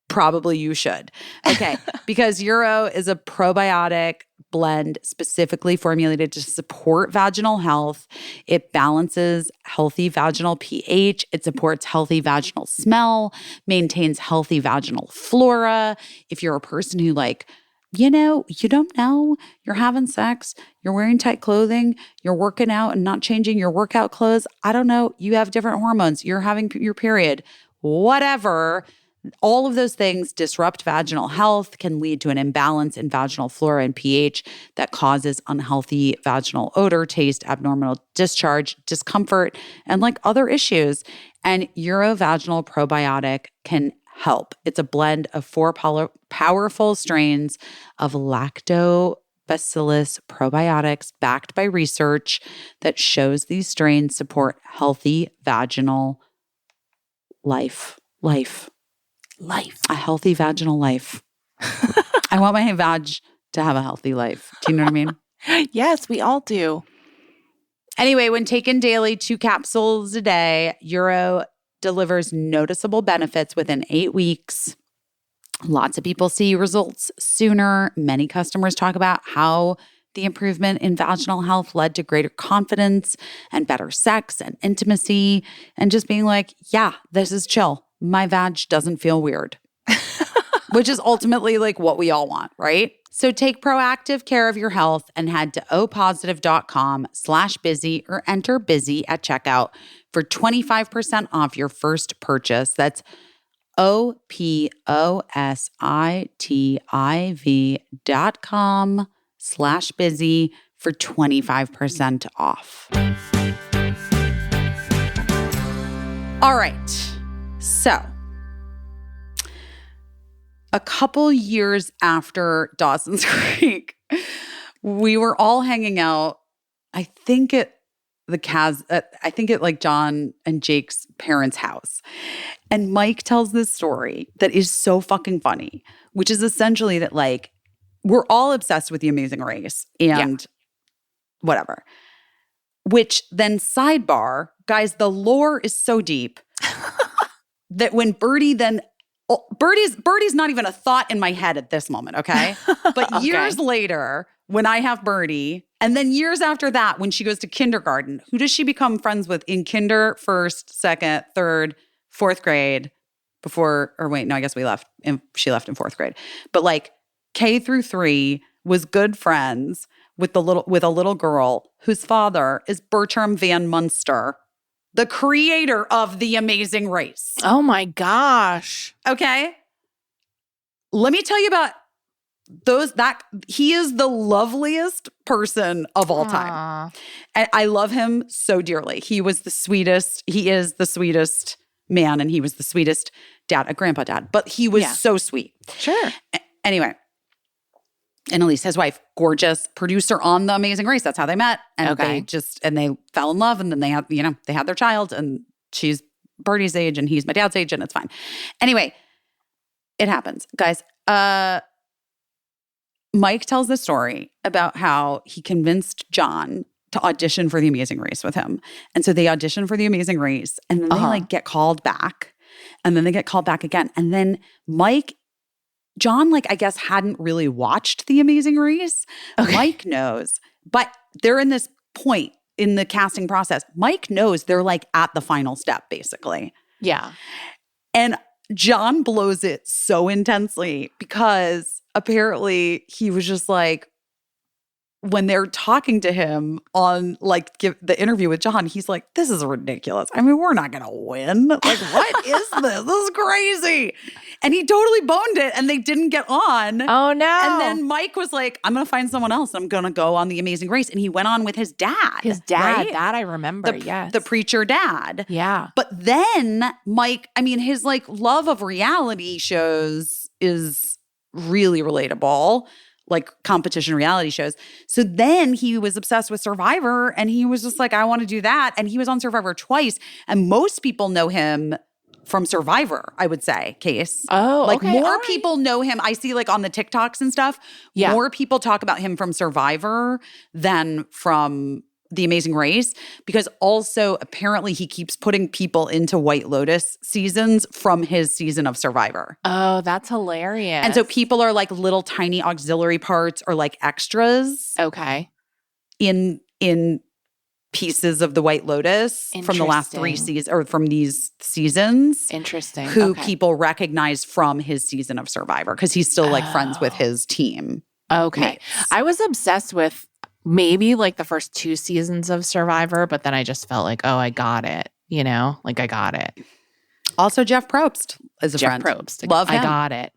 probably you should. Okay, because Uro is a probiotic blend specifically formulated to support vaginal health. It balances healthy vaginal pH. It supports healthy vaginal smell, maintains healthy vaginal flora. If you're a person who you don't know, you're having sex, you're wearing tight clothing, you're working out and not changing your workout clothes. I don't know. You have different hormones. You're having your period. Whatever. All of those things disrupt vaginal health, can lead to an imbalance in vaginal flora and pH that causes unhealthy vaginal odor, taste, abnormal discharge, discomfort, and other issues. And urovaginal probiotic can help. It's a blend of 4 powerful strains of lactobacillus probiotics backed by research that shows these strains support healthy vaginal life. A healthy vaginal life. I want my vag to have a healthy life. Do you know what I mean? Yes, we all do. Anyway, when taken daily, 2 capsules a day, Uro delivers noticeable benefits within 8 weeks. Lots of people see results sooner. Many customers talk about how the improvement in vaginal health led to greater confidence and better sex and intimacy, and just being like, yeah, this is chill. My vag doesn't feel weird, which is ultimately what we all want, right? So take proactive care of your health and head to opositive.com/busy or enter busy at checkout for 25% off your first purchase. That's opositiv.com/busy for 25% off. All right. So a couple years after Dawson's Creek, we were all hanging out, I think at John and Jake's parents' house. And Mike tells this story that is so fucking funny, which is essentially that we're all obsessed with The Amazing Race and whatever. Which then sidebar, guys, the lore is so deep that when Birdie's not even a thought in my head at this moment, okay? But years later, when I have Birdie, and then years after that, when she goes to kindergarten, who does she become friends with in kinder, first, second, third, fourth grade I guess she left in fourth grade. But K through 3 was good friends with a little girl whose father is Bertram Van Munster, the creator of The Amazing Race. Oh my gosh. Okay. Let me tell you about he is the loveliest person of all time. And I love him so dearly. He is the sweetest man, and he was the sweetest dad, a grandpa dad, but he was so sweet. Sure. Anyway. And Elise, his wife, gorgeous producer on The Amazing Race. That's how they met. And they fell in love, and then they had their child, and she's Birdie's age and he's my dad's age, and it's fine. Anyway, it happens. Guys, Mike tells the story about how he convinced John to audition for The Amazing Race with him. And so they audition for The Amazing Race and then they like get called back and then they get called back again. And then John, like, I guess hadn't really watched The Amazing Race. Okay. Mike knows, but they're in this point in the casting process. Mike knows they're like at the final step, basically. Yeah. And John blows it so intensely because apparently he was just like, when they're talking to him on like the interview with John, he's like, this is ridiculous. I mean, we're not going to win. Like, what is this? This is crazy. And he totally boned it and they didn't get on. Oh, no. And then Mike was like, I'm going to find someone else. I'm going to go on The Amazing Race. And he went on with his dad. His dad, right? that I remember, yes. The preacher dad. Yeah. But then Mike, I mean, his like love of reality shows is really relatable. Like competition reality shows. So then he was obsessed with Survivor and he was just like, I want to do that. And he was on Survivor twice. And most people know him from Survivor, I would say, Case. Oh, like okay, more people know him. I see like on the TikToks and stuff, more people talk about him from Survivor than from The Amazing Race, because also apparently he keeps putting people into White Lotus seasons from his season of Survivor. Oh, that's hilarious. And so people are like little tiny auxiliary parts or like extras. Okay. In pieces of the White Lotus from the last 3 seasons or from these seasons. Interesting. Who people recognize from his season of Survivor because he's still like friends with his team. Okay. Mates. I was obsessed with maybe like the first 2 seasons of Survivor, but then I just felt like, oh, I got it. You know, like I got it. Also, Jeff Probst is a friend. Jeff Probst. Love him. I got it.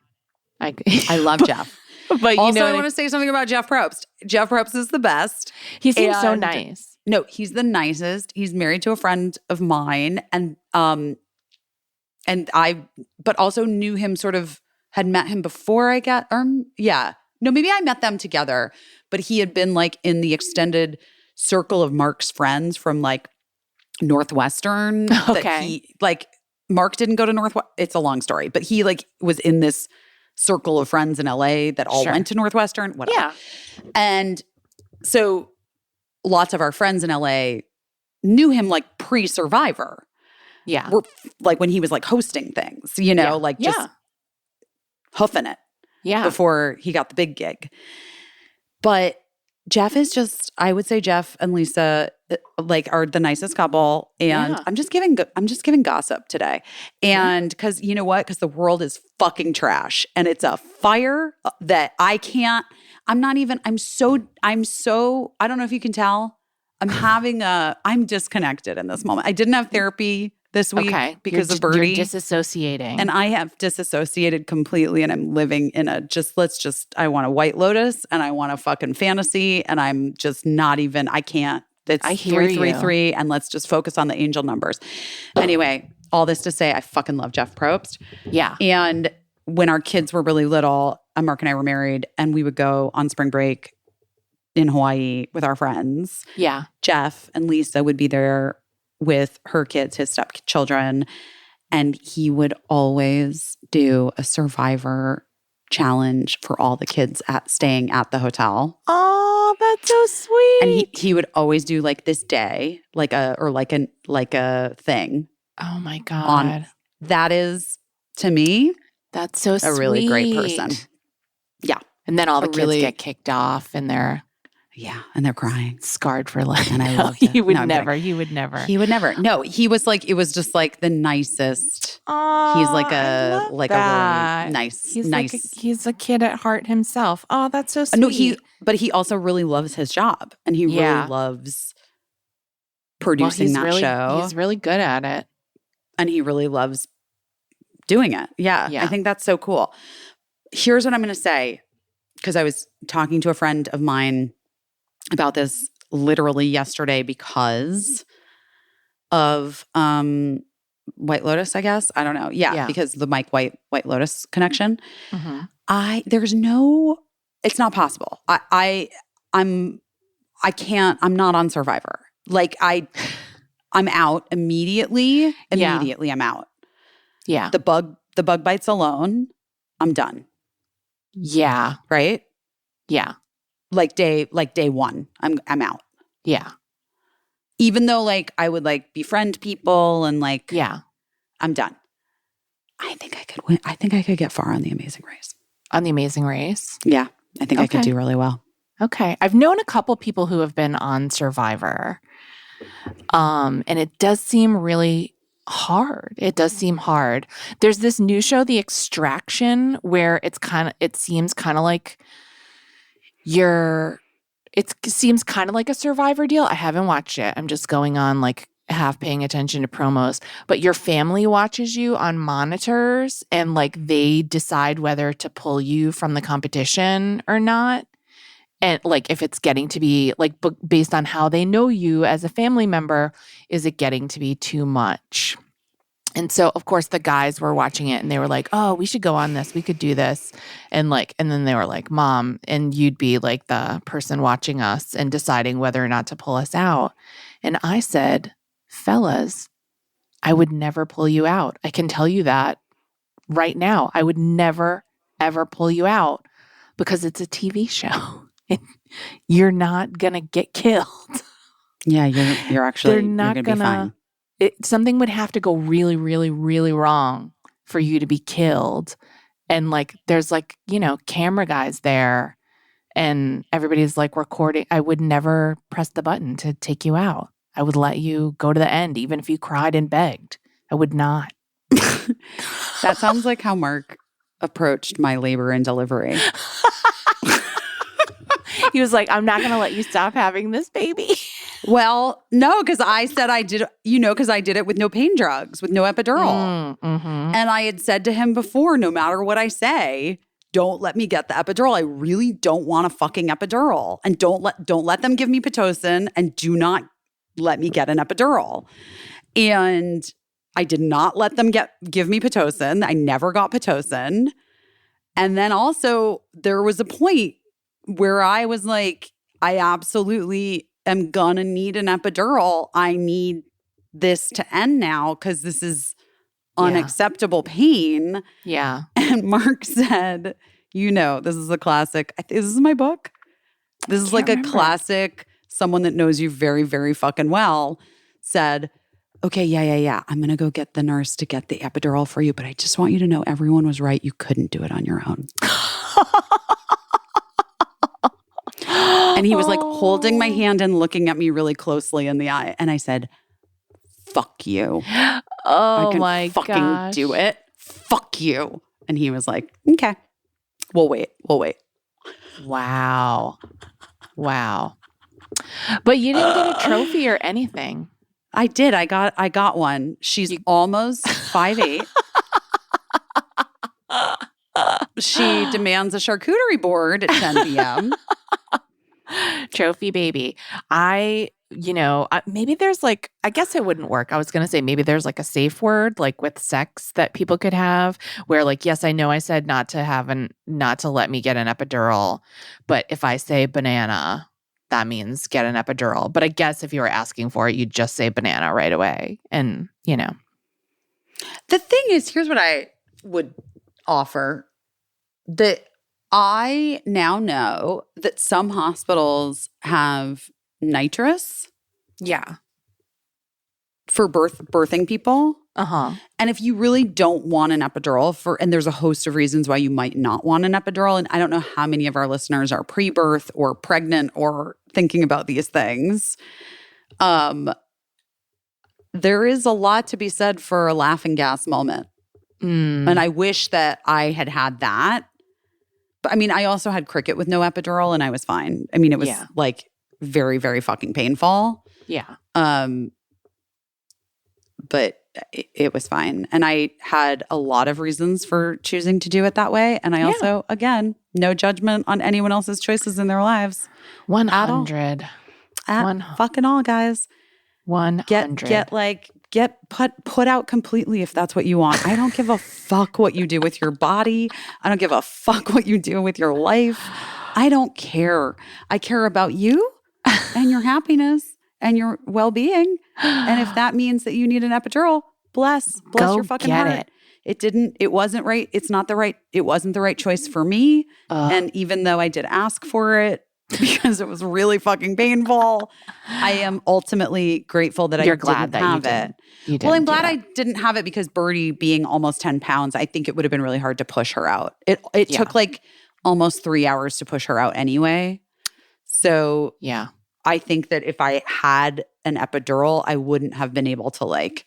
I love Jeff. But also, I want to say something about Jeff Probst. Jeff Probst is the best. He seems so nice. No, he's the nicest. He's married to a friend of mine, and but also knew him had met him before I got, no, maybe I met them together, but he had been like in the extended circle of Mark's friends from like Northwestern. Okay. That he, like, Mark didn't go to Northwestern. It's a long story, but he like was in this circle of friends in LA that all went to Northwestern, whatever. Yeah. And so lots of our friends in LA knew him like pre-Survivor. Yeah. Like when he was like hosting things, you know, like just hoofing it. Yeah. Before he got the big gig. But Jeff is just, I would say Jeff and Lisa like are the nicest couple. And I'm just giving gossip today. And because you know what? Because the world is fucking trash. And it's a fire that I'm so, I don't know if you can tell. I'm disconnected in this moment. I didn't have therapy this week because of Birdie. You're disassociating. And I have disassociated completely and I'm living in I want a White Lotus and I want a fucking fantasy and I'm just not even, I can't. It's 333 and let's just focus on the angel numbers. Anyway, all this to say I fucking love Jeff Probst. Yeah. And when our kids were really little, Mark and I were married and we would go on spring break in Hawaii with our friends. Yeah. Jeff and Lisa would be there with her kids, his stepchildren, and he would always do a Survivor challenge for all the kids staying at the hotel. Oh, that's so sweet. And he would always do like this day, like a thing. Oh my God. That is, to me, that's so sweet. A really great person. Yeah. And then all the kids get kicked off and they're and they're crying. Scarred for life. And I love He would never. He would never. No, he was like, it was just like the nicest. Oh, he's like a really nice. He's a kid at heart himself. Oh, that's so sweet. No, but he also really loves his job and he really loves producing show. He's really good at it. And he really loves doing it. Yeah. I think that's so cool. Here's what I'm going to say, because I was talking to a friend of mine about this literally yesterday because of White Lotus, I guess. I don't know. Yeah. Because the Mike White Lotus connection. Mm-hmm. It's not possible. I'm not on Survivor. Like I'm out immediately. Immediately I'm out. Yeah. The bug bites alone, I'm done. Yeah. Right? Yeah. Like day one, I'm out. Yeah. Even though like I would like befriend people and like, yeah, I'm done. I think I could win. I think I could get far on The Amazing Race. On The Amazing Race? Yeah. I think I could do really well. Okay. I've known a couple people who have been on Survivor. And it does seem really hard. It does seem hard. There's this new show, The Extraction, where it seems kind of like it seems kind of like a Survivor deal. I haven't watched it. I'm just going on like half paying attention to promos, but your family watches you on monitors and like they decide whether to pull you from the competition or not. And like if it's getting to be like based on how they know you as a family member, is it getting to be too much? And so of course the guys were watching it and they were like, "Oh, we should go on this. We could do this." And then they were like, "Mom," and you'd be like the person watching us and deciding whether or not to pull us out. And I said, "Fellas, I would never pull you out. I can tell you that right now. I would never ever pull you out because it's a TV show." You're not gonna get killed. Yeah, you're actually They're not you're gonna be fine. Something would have to go really, really, really wrong for you to be killed. And like, there's like, camera guys there, and everybody's like recording. I would never press the button to take you out. I would let you go to the end, even if you cried and begged. I would not. That sounds like how Mark approached my labor and delivery. He was like, "I'm not going to let you stop having this baby." Well, no, because I said I did, because I did it with no pain drugs, with no epidural. Mm-hmm. And I had said to him before, no matter what I say, don't let me get the epidural. I really don't want a fucking epidural. And don't let them give me Pitocin, and do not let me get an epidural. And I did not let them give me Pitocin. I never got Pitocin. And then also there was a point where I was like, I absolutely am gonna need an epidural. I need this to end now because this is unacceptable pain. Yeah. And Mark said, this is a classic. This is my book. This is like a classic, someone that knows you very, very fucking well said, "Okay, yeah. I'm going to go get the nurse to get the epidural for you. But I just want you to know everyone was right. You couldn't do it on your own." And he was like holding my hand and looking at me really closely in the eye. And I said, "Fuck you. Oh I can my fucking gosh. do it. Fuck you." And he was like, "Okay, we'll wait. Wow. But you didn't get a trophy or anything. I did. I got one. She's almost 5'8". She demands a charcuterie board at 10 p.m. Trophy baby. Maybe there's like, I guess it wouldn't work. I was going to say maybe there's like a safe word like with sex that people could have where like, yes, I know I said not to let me get an epidural, but if I say banana, that means get an epidural. But I guess if you were asking for it, you'd just say banana right away. And, The thing is, here's what I would offer. That I now know that some hospitals have nitrous. Yeah. For birthing people. Uh-huh. And if you really don't want an epidural and there's a host of reasons why you might not want an epidural. And I don't know how many of our listeners are pre-birth or pregnant or thinking about these things. There is a lot to be said for a laughing gas moment. And I wish that I had that. But I mean, I also had cricket with no epidural and I was fine. I mean, it was like very, very fucking painful. Yeah. But it was fine. And I had a lot of reasons for choosing to do it that way. And I also, again, no judgment on anyone else's choices in their lives. 100. Fucking all, guys. 100. Get put out completely if that's what you want. I don't give a fuck what you do with your body. I don't give a fuck what you do with your life. I don't care. I care about you and your happiness and your well-being. And if that means that you need an epidural, bless Go your fucking get heart. it. it wasn't right. It wasn't the right choice for me. And even though I did ask for it because it was really fucking painful, I am ultimately grateful that I didn't have it. Well, I'm glad I didn't have it because Birdie being almost 10 pounds, I think it would have been really hard to push her out. It took like almost 3 hours to push her out anyway. So yeah, I think that if I had an epidural, I wouldn't have been able to like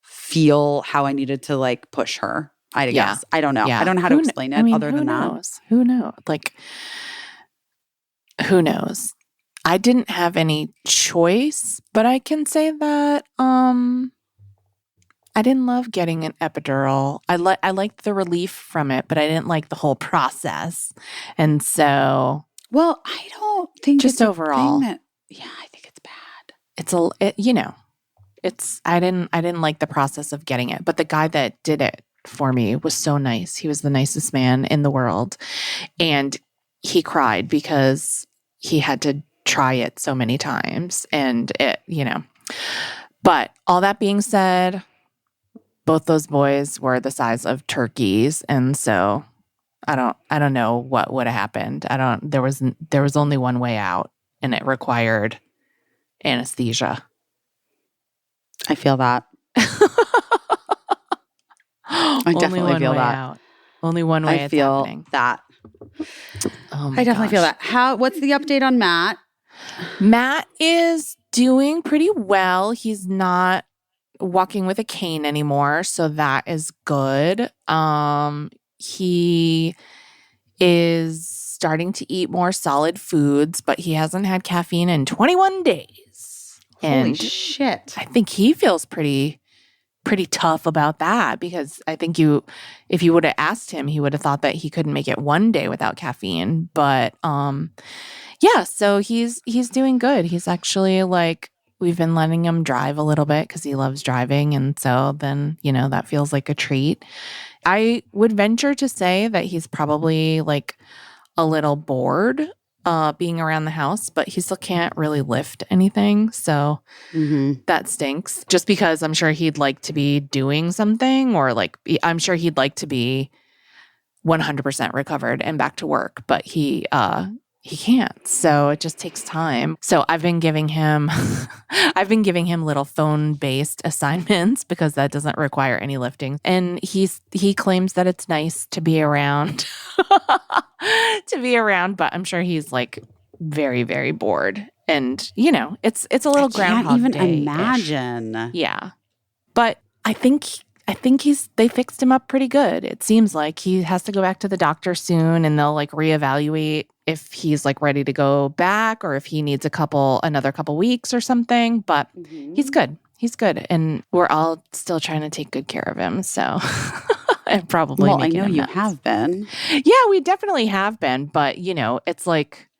feel how I needed to like push her. I guess. I don't know. Yeah. I don't know how to explain it other than that. Who knows? Like, who knows? I didn't have any choice, but I can say that I didn't love getting an epidural. I liked the relief from it, but I didn't like the whole process. And so, well, I don't think just overall, I think it's bad. I didn't like the process of getting it, but the guy that did it for me was so nice. He was the nicest man in the world. And he cried because he had to try it so many times. And but all that being said, both those boys were the size of turkeys. And so I don't know what would have happened. There was only one way out, and it required anesthesia. I feel that. I definitely feel that. Out. Only one way. I feel that. I definitely feel that. What's the update on Matt? Matt is doing pretty well. He's not walking with a cane anymore, so that is good. He is starting to eat more solid foods, but he hasn't had caffeine in 21 days. Holy shit. I think he feels pretty tough about that, because I think if you would have asked him, he would have thought that he couldn't make it one day without caffeine. But so he's doing good. He's actually like, we've been letting him drive a little bit because he loves driving, and so then that feels like a treat. I would venture to say that he's probably like a little bored being around the house, but he still can't really lift anything. So that stinks, just because I'm sure he'd like to be doing something, or like, I'm sure he'd like to be 100% recovered and back to work, but he can't. So it just takes time. So I've been giving him little phone-based assignments because that doesn't require any lifting. And he claims that it's nice to be around, but I'm sure he's like very, very bored. And it's a little Groundhog Day. I can't even imagine. Yeah. But I think they fixed him up pretty good. It seems like he has to go back to the doctor soon, and they'll like reevaluate if he's like ready to go back, or if he needs another couple weeks or something. But he's good. He's good. And we're all still trying to take good care of him. So and probably I know you have been. Yeah, we definitely have been. But it's like,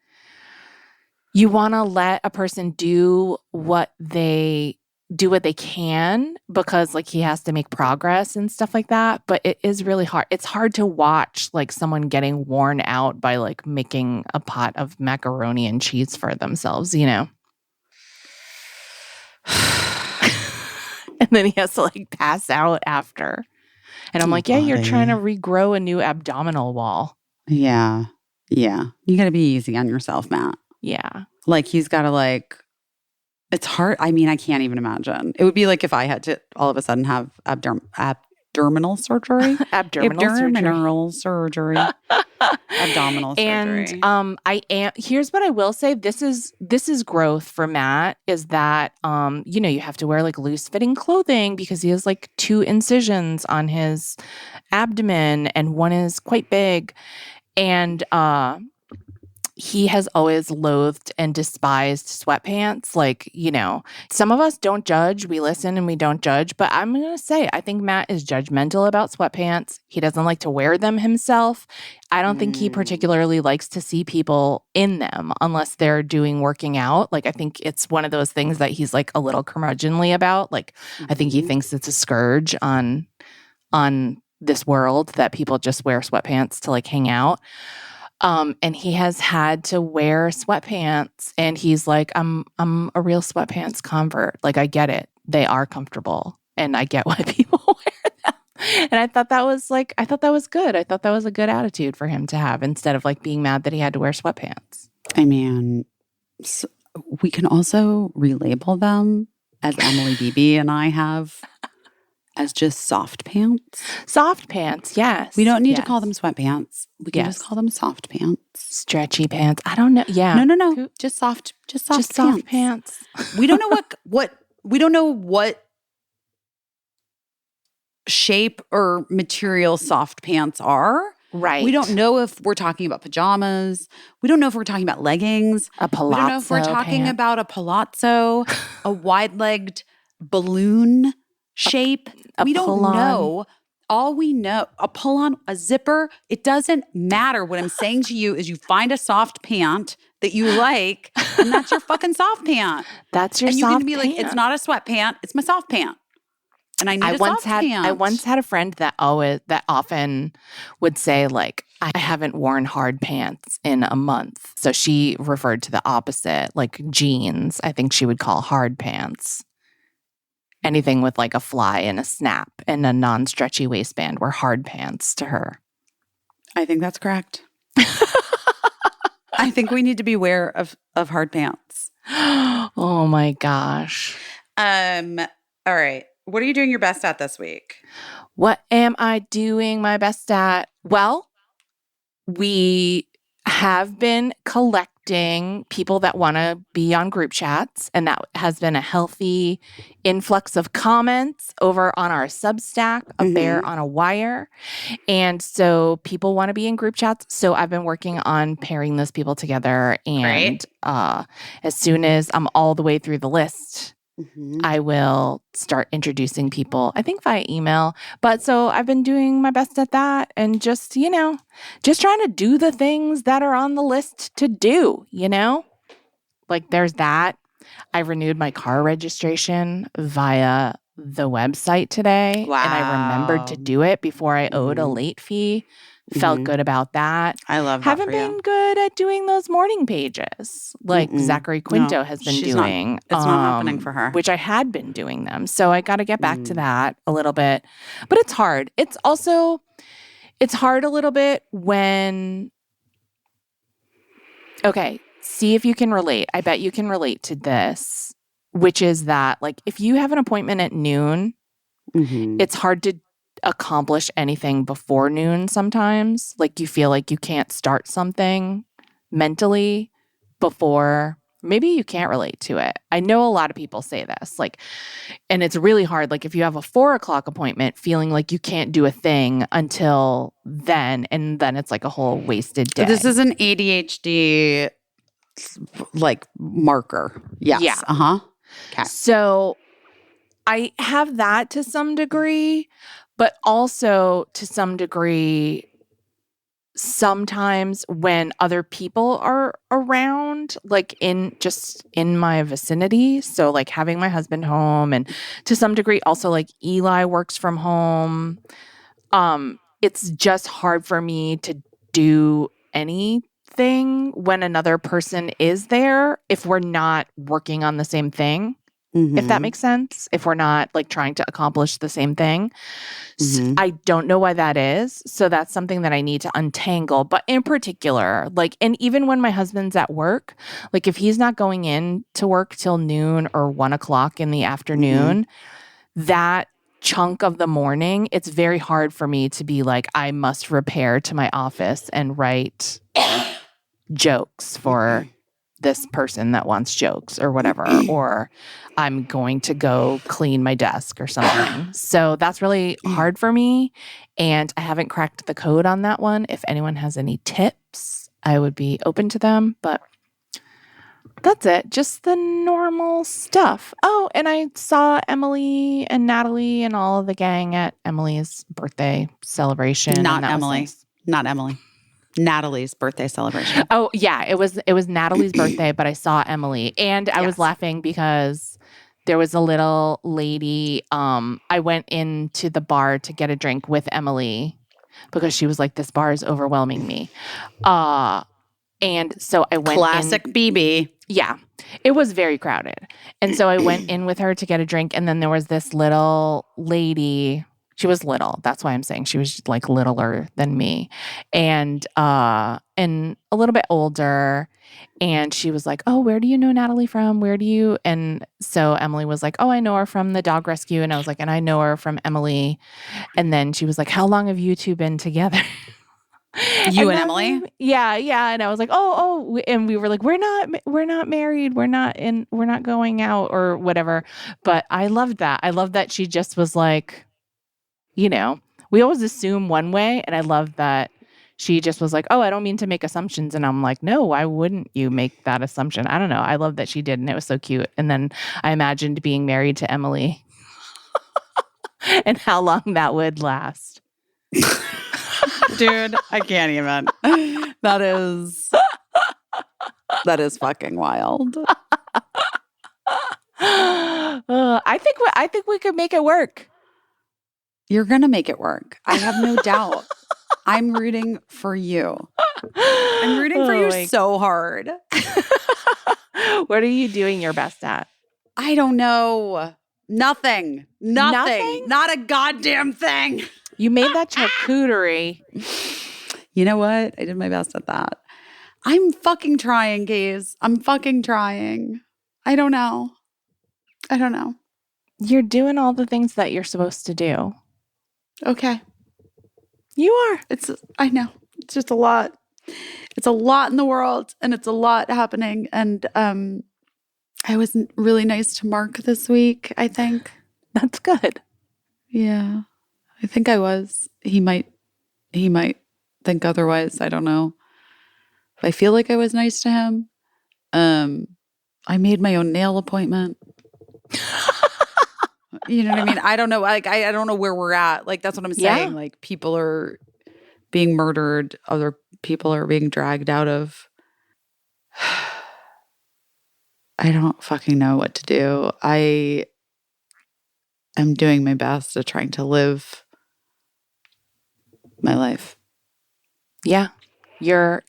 you want to let a person do what they can, because like he has to make progress and stuff like that. But it is really hard. It's hard to watch like someone getting worn out by like making a pot of macaroni and cheese for themselves, And then he has to like pass out after. And I'm like, you're trying to regrow a new abdominal wall. Yeah. Yeah. You got to be easy on yourself, Matt. Yeah. Like he's got to like, it's hard. I mean, I can't even imagine. It would be like if I had to all of a sudden have abdominal surgery. Abdominal surgery. Abdominal surgery. And here's what I will say. This is growth for Matt, is that you have to wear like loose fitting clothing because he has like 2 incisions on his abdomen, and one is quite big. And he has always loathed and despised sweatpants. Like, some of us don't judge. We listen and we don't judge. But I'm going to say, I think Matt is judgmental about sweatpants. He doesn't like to wear them himself. I don't think he particularly likes to see people in them unless they're working out. Like, I think it's one of those things that he's like a little curmudgeonly about. Like, I think he thinks it's a scourge on this world that people just wear sweatpants to like hang out. And he has had to wear sweatpants, and he's like, I'm a real sweatpants convert. Like, I get it. They are comfortable, and I get why people wear them. And I thought that was good. I thought that was a good attitude for him to have instead of like being mad that he had to wear sweatpants. I mean, so we can also relabel them as Emily Beebe and I have as just soft pants. Soft pants, yes. We don't need to call them sweatpants. We can Yes. just call them soft pants. Stretchy pants. I don't know. Yeah. No. Just soft pants. We don't know we don't know what shape or material soft pants are. Right. We don't know if we're talking about pajamas. We don't know if we're talking about leggings. A palazzo. We don't know if we're talking about a palazzo, a wide-legged balloon shape. We don't know. All we know, a pull-on, a zipper, it doesn't matter. What I'm saying to you is you find a soft pant that you like, and that's your fucking soft pant. That's your soft pant. And you can be pant. like, it's not a sweatpant, it's my soft pant. And I need a soft pant. I once had a friend that often would say like, I haven't worn hard pants in a month. So she referred to the opposite, like jeans. I think she would call hard pants. Anything with like a fly and a snap and a non-stretchy waistband were hard pants to her. I think that's correct. I think we need to be aware of hard pants. Oh my gosh. All right. What are you doing your best at this week? What am I doing my best at? Well, we have been collecting people that want to be on group chats, and that has been a healthy influx of comments over on our Substack, A Bear on a Wire. And so people want to be in group chats. So I've been working on pairing those people together. And as soon as I'm all the way through the list, I will start introducing people, I think via email. But so I've been doing my best at that and just trying to do the things that are on the list to do, Like there's that. I renewed my car registration via the website today. Wow. And I remembered to do it before I owed a late fee. Felt good about that. I love that. Haven't been good at doing those morning pages like Zachary Quinto has been doing. It's not happening for her. Which I had been doing them. So I got to get back to that a little bit. But it's hard. It's hard a little bit when, okay, see if you can relate. I bet you can relate to this, which is that like if you have an appointment at noon, it's hard to accomplish anything before noon sometimes. Like you feel like you can't start something mentally before. Maybe you can't relate to it. I know a lot of people say this, like, and it's really hard. Like if you have a 4:00 appointment, feeling like you can't do a thing until then, and then it's like a whole wasted day. This is an ADHD like marker. Yes. Yeah. Okay. So I have that to some degree, but also to some degree, sometimes when other people are around, like in my vicinity. So like having my husband home, and to some degree also like Eli works from home. It's just hard for me to do anything when another person is there if we're not working on the same thing. If that makes sense, if we're not like trying to accomplish the same thing. I don't know why that is. So that's something that I need to untangle. But in particular, like, and even when my husband's at work, like if he's not going in to work till noon or 1:00 in the afternoon, that chunk of the morning, it's very hard for me to be like, I must repair to my office and write jokes for this person that wants jokes or whatever, or I'm going to go clean my desk or something. So that's really hard for me. And I haven't cracked the code on that one. If anyone has any tips, I would be open to them. But that's it. Just the normal stuff. Oh, and I saw Emily and Natalie and all of the gang at Emily's birthday celebration. Not Emily. Not Emily. Natalie's birthday celebration. Oh, yeah. It was Natalie's birthday, but I saw Emily. And I was laughing because there was a little lady. I went into the bar to get a drink with Emily because she was like, this bar is overwhelming me. And so I went Classic BB. Yeah. It was very crowded. And so I went in with her to get a drink. And then there was this little lady She was little. That's why I'm saying she was like littler than me, and a little bit older. And she was like, "Oh, where do you know Natalie from? Where do you?" And so Emily was like, "Oh, I know her from the dog rescue." And I was like, "And I know her from Emily." And then she was like, "How long have you two been together?" You and Emily? Yeah. And I was like, oh, and we were like, we're not married. We're not going out or whatever. But I loved that. I love that she just was like, we always assume one way. And I love that she just was like, oh, I don't mean to make assumptions. And I'm like, no, why wouldn't you make that assumption? I don't know. I love that she did. And it was so cute. And then I imagined being married to Emily and how long that would last. Dude, I can't even. That is fucking wild. I think we could make it work. You're going to make it work. I have no doubt. I'm rooting for you. I'm rooting for you so hard. What are you doing your best at? I don't know. Nothing. Not a goddamn thing. You made that charcuterie. You know what? I did my best at that. I'm fucking trying, gays. I'm fucking trying. I don't know. You're doing all the things that you're supposed to do. Okay. You are. I know. It's just a lot. It's a lot in the world and it's a lot happening. And I was really nice to Mark this week, I think. That's good. Yeah. I think I was. He might think otherwise. I don't know. If I feel like I was nice to him. I made my own nail appointment. You know what I mean? I don't know. Like I don't know where we're at. Like that's what I'm saying. Yeah. Like people are being murdered. Other people are being dragged out of. I don't fucking know what to do. I am doing my best at trying to live my life. Yeah. You're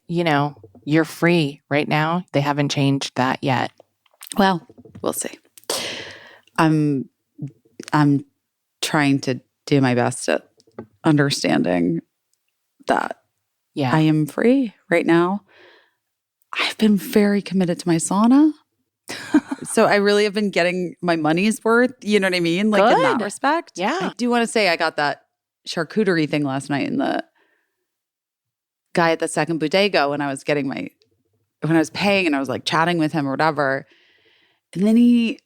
free right now. They haven't changed that yet. Well, we'll see. I'm trying to do my best at understanding that I am free right now. I've been very committed to my sauna. So I really have been getting my money's worth. You know what I mean? Like in that respect. Yeah. I do want to say I got that charcuterie thing last night in the guy at the second bodega when I was paying and I was like chatting with him or whatever. And then he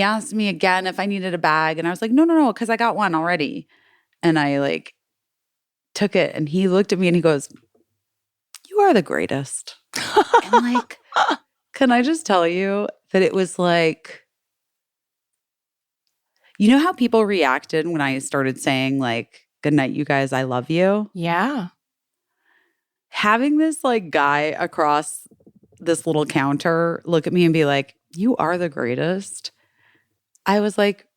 asked me again if I needed a bag. And I was like, no, because I got one already. And I like took it and he looked at me and he goes, "You are the greatest." And like, can I just tell you that it was like, you know how people reacted when I started saying like, "Good night, you guys, I love you"? Yeah. Having this like guy across this little counter look at me and be like, "You are the greatest." I was like,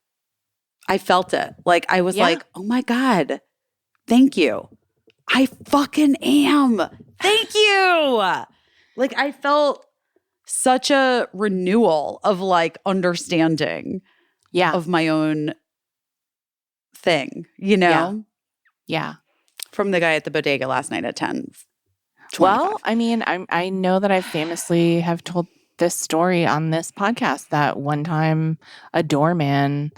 I felt it. Like, I was like, oh my God, thank you. I fucking am. Thank you. Like, I felt such a renewal of like understanding of my own thing, you know? Yeah. From the guy at the bodega last night at 10:25. Well, I mean, I know that I famously have told this story on this podcast that one time a doorman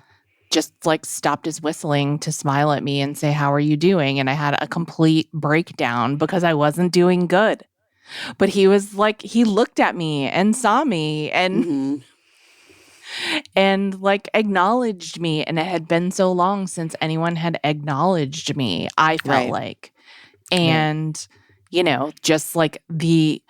just like stopped his whistling to smile at me and say, "How are you doing?" And I had a complete breakdown because I wasn't doing good. But he was like, he looked at me and saw me and and like acknowledged me. And it had been so long since anyone had acknowledged me, I felt like. And, just like the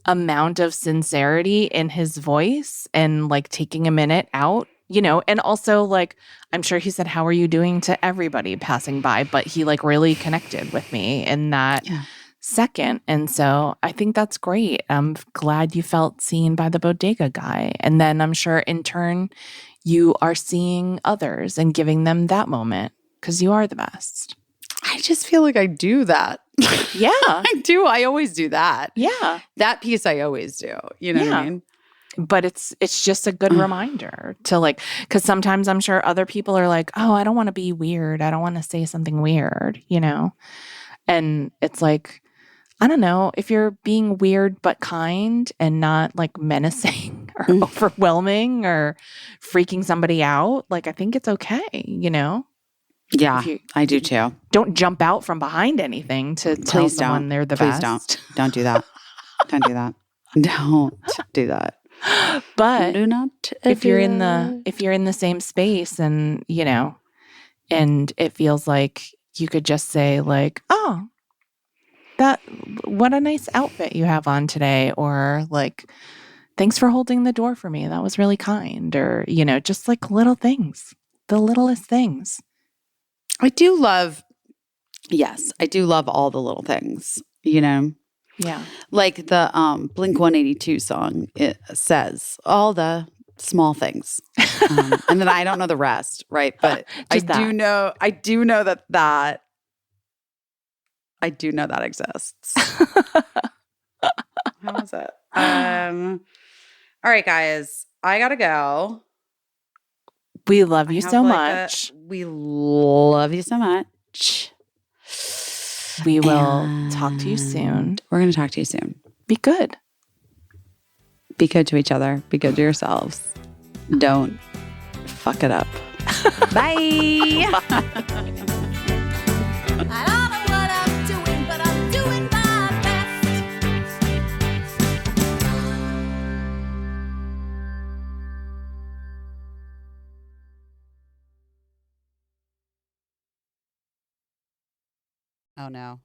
amount of sincerity in his voice and like taking a minute out, and also like, I'm sure he said, "How are you doing?" to everybody passing by, but he like really connected with me in that second. And so I think that's great. I'm glad you felt seen by the bodega guy. And then I'm sure in turn, you are seeing others and giving them that moment because you are the best. I just feel like I do that. Yeah. I do. I always do that. Yeah. That piece I always do. You know what I mean? But it's just a good reminder to like, because sometimes I'm sure other people are like, oh, I don't want to be weird. I don't want to say something weird, you know? And it's like, I don't know, if you're being weird but kind and not like menacing or overwhelming or freaking somebody out, like I think it's okay, you know? Yeah, I do too. Don't jump out from behind anything to tell someone they're the best. Don't do that. Don't do that. Don't do that. But do not if you're in the same space and, you know, and it feels like you could just say like, oh, what a nice outfit you have on today, or like, thanks for holding the door for me. That was really kind. Or, you know, just like little things, the littlest things. I do love all the little things, you know? Yeah. Like the Blink 182 song, it says all the small things. And then I don't know the rest, right? But I do know that exists. How is it? All right, guys. I gotta go. We love you so much. We love you so much. We will talk to you soon. We're going to talk to you soon. Be good. Be good to each other. Be good to yourselves. Don't fuck it up. Bye. I don't know what I'm doing, but I'm doing my best. Oh, no.